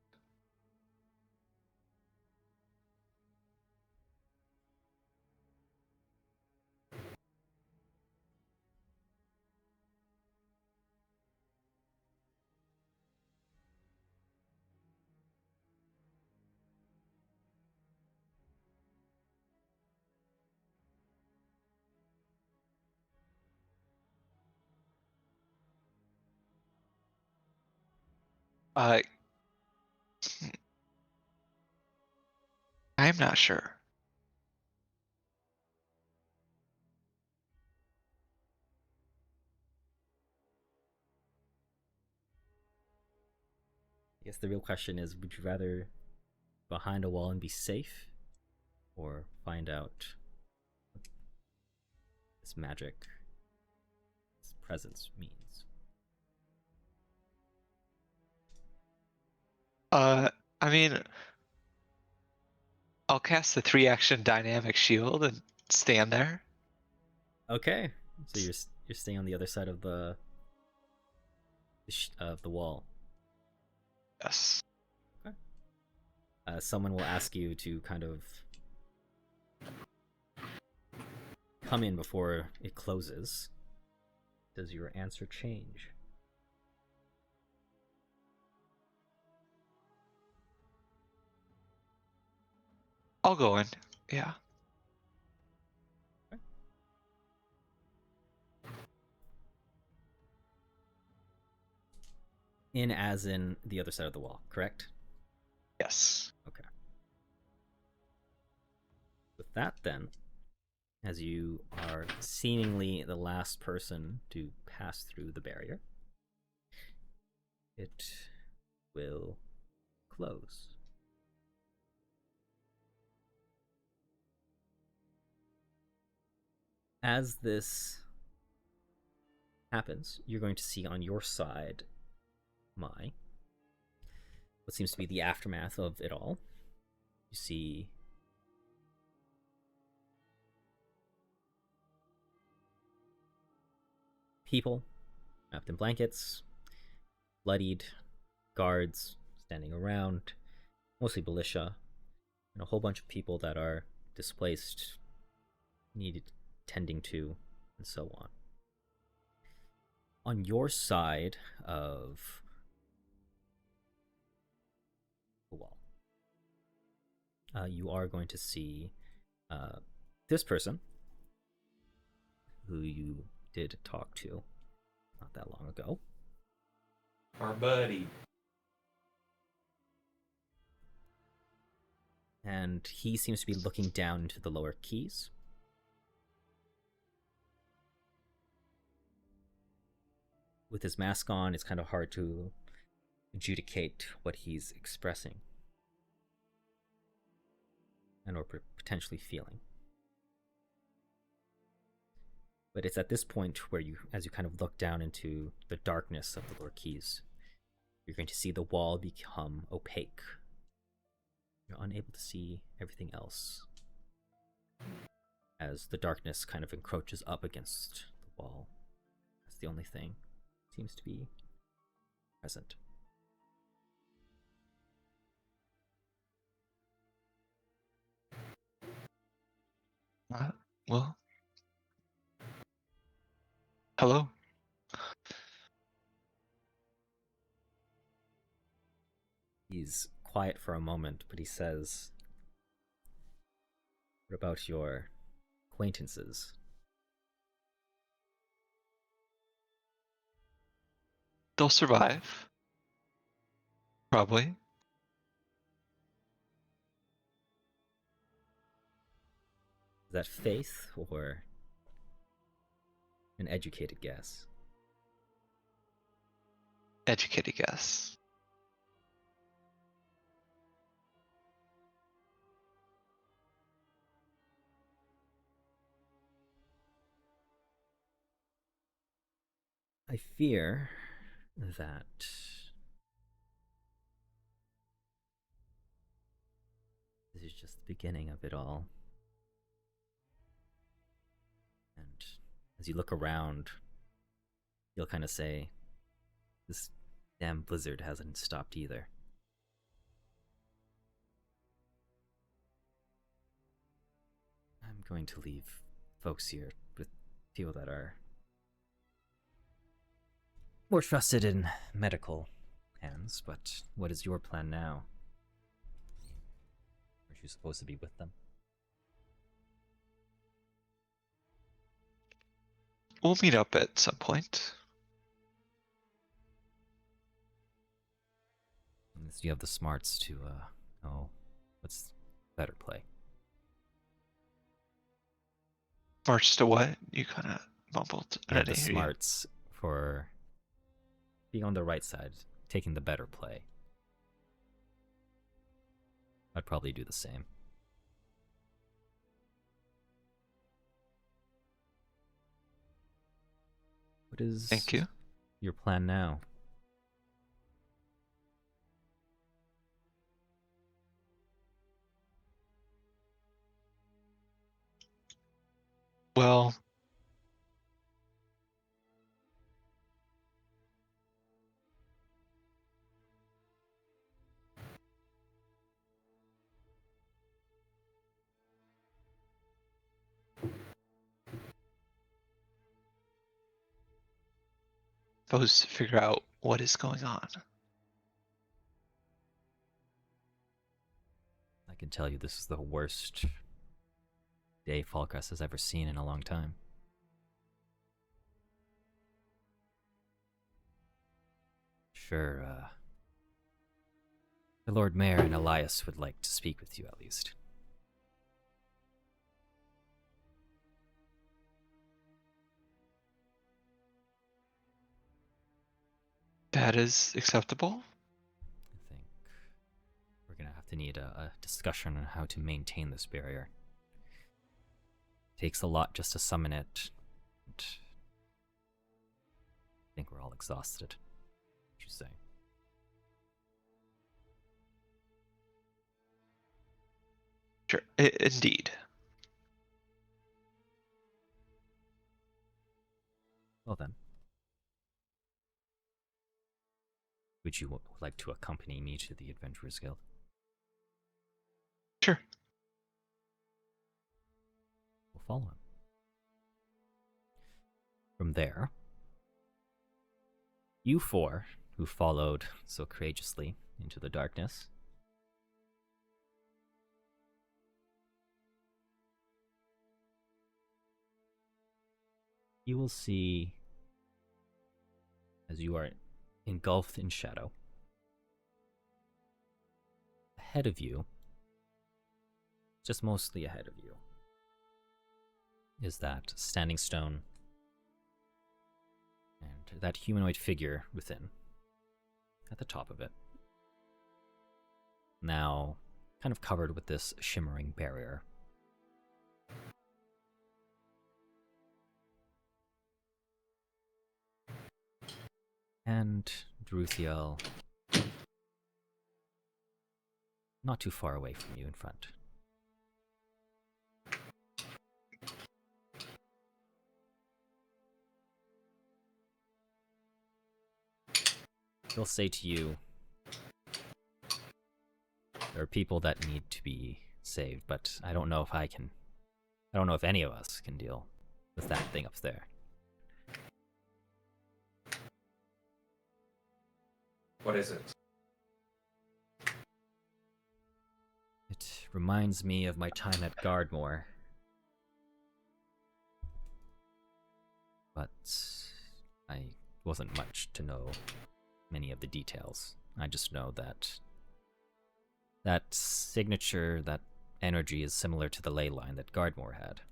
Uh, I'm not sure. I guess the real question is, would you rather behind a wall and be safe, or find out what this magic, this presence means? I mean, I'll cast the 3-action dynamic shield and stand there. Okay, so you're staying on the other side of the wall. Yes. Someone will ask you to kind of come in before it closes. Does your answer change? I'll go in. Yeah. In as in the other side of the wall, correct? Yes. Okay. With that then, as you are seemingly the last person to pass through the barrier, it will close. As this happens, you're going to see on your side what seems to be the aftermath of it all. You see people wrapped in blankets, bloodied, guards standing around, mostly militia, and a whole bunch of people that are displaced, needed tending to, and so on. On your side of the wall, you are going to see this person who you did talk to not that long ago. Our buddy. And he seems to be looking down into the lower keys. With his mask on, it's kind of hard to adjudicate what he's expressing and or potentially feeling. But it's at this point where you, as you kind of look down into the darkness of the lower keys, you're going to see the wall become opaque. You're unable to see everything else as the darkness kind of encroaches up against the wall. That's the only thing that seems to be present. Well, hello. He's quiet for a moment, but he says, "What about your acquaintances?" They'll survive. Probably. Is that faith or an educated guess? Educated guess. I fear that this is just the beginning of it all. And as you look around, you'll kind of say, this damn blizzard hasn't stopped either. I'm going to leave folks here with people that are more trusted in medical hands, but what is your plan now? Aren't you supposed to be with them? We'll meet up at some point. Unless you have the smarts to know what's better play. March to what? You kind of mumbled. You have the smarts for being on the right side, taking the better play. I'd probably do the same. What is Thank you. your plan now? Well, supposed to figure out what is going on. I can tell you this is the worst day Falcrest has ever seen in a long time. Sure, the Lord Mayor and Elias would like to speak with you at least. That is acceptable. I think we're gonna have to need a discussion on how to maintain this barrier. Takes a lot just to summon it. And I think we're all exhausted. What you say? Sure, indeed. Well then. Would you like to accompany me to the Adventurers Guild? Sure. We'll follow him. From there, you four, who followed so courageously into the darkness, you will see, as you are engulfed in shadow, ahead of you, just mostly ahead of you, is that standing stone and that humanoid figure within, at the top of it. Now, kind of covered with this shimmering barrier. And Druthiel, not too far away from you in front. He'll say to you, there are people that need to be saved, but I don't know if any of us can deal with that thing up there. What is it? It reminds me of my time at Gardmore. But I wasn't much to know many of the details. I just know that that signature, that energy is similar to the ley line that Gardmore had.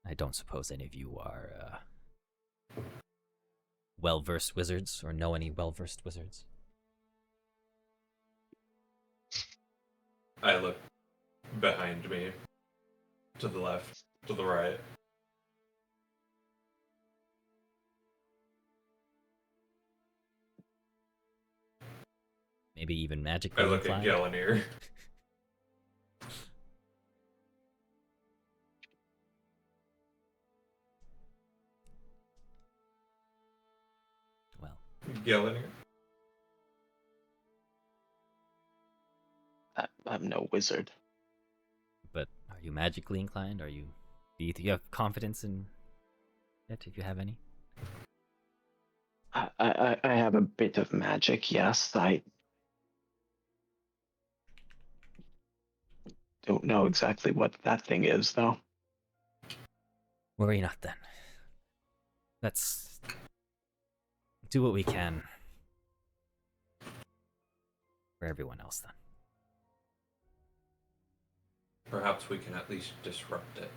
I don't suppose any of you are well-versed wizards, or know any well-versed wizards? I look behind me, to the left, to the right. Maybe even magic. I look at Gellenir. Well, Gellenir. I'm no wizard. but are you magically inclined? Do you think you have confidence in it, if you have any? I have a bit of magic, yes. I don't know exactly what that thing is, though. Worry not then. Let's do what we can for everyone else then. Perhaps we can at least disrupt it,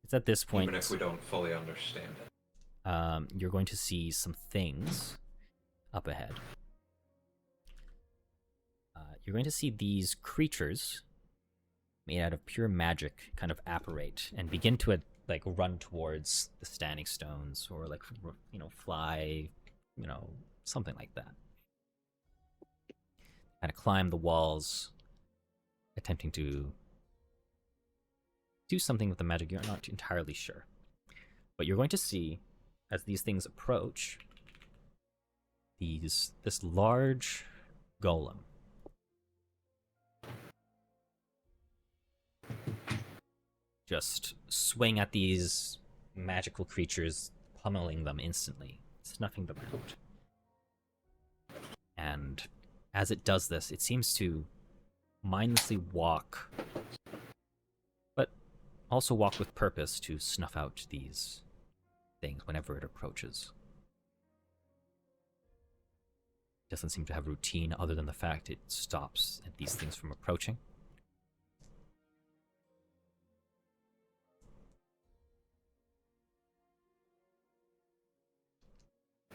It's at this point, even if we don't fully understand it. you're going to see some things up ahead. You're going to see these creatures made out of pure magic kind of apparate and begin to like run towards the standing stones, or like, you know, fly, you know, something like that. Kind of climb the walls, attempting to do something with the magic. You're not entirely sure, but you're going to see, as these things approach, this large golem just swing at these magical creatures, pummeling them instantly, snuffing them out. And as it does this, it seems to mindlessly walk, but also walk with purpose to snuff out these things whenever it approaches. It doesn't seem to have routine other than the fact it stops these things from approaching.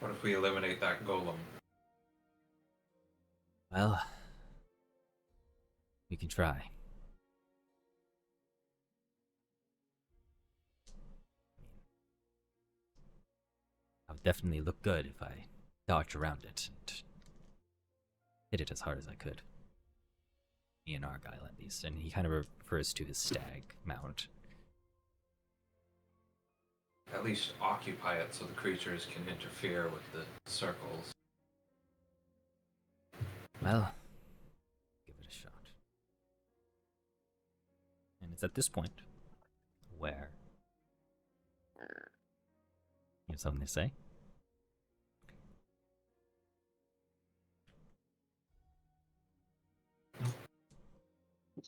What if we eliminate that golem? Well, we can try. I would definitely look good if I dodged around it and hit it as hard as I could. Me and Argyle, at least. And he kind of refers to his stag mount. At least occupy it so the creatures can interfere with the circles. Well, give it a shot. And it's at this point where you have something to say?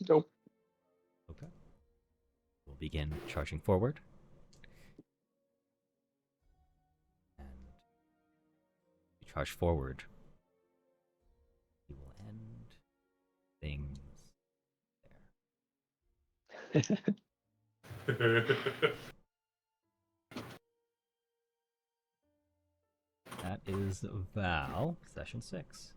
Nope. Okay. We'll begin charging forward. And we charge forward. We will end things there. That is Val, session 6.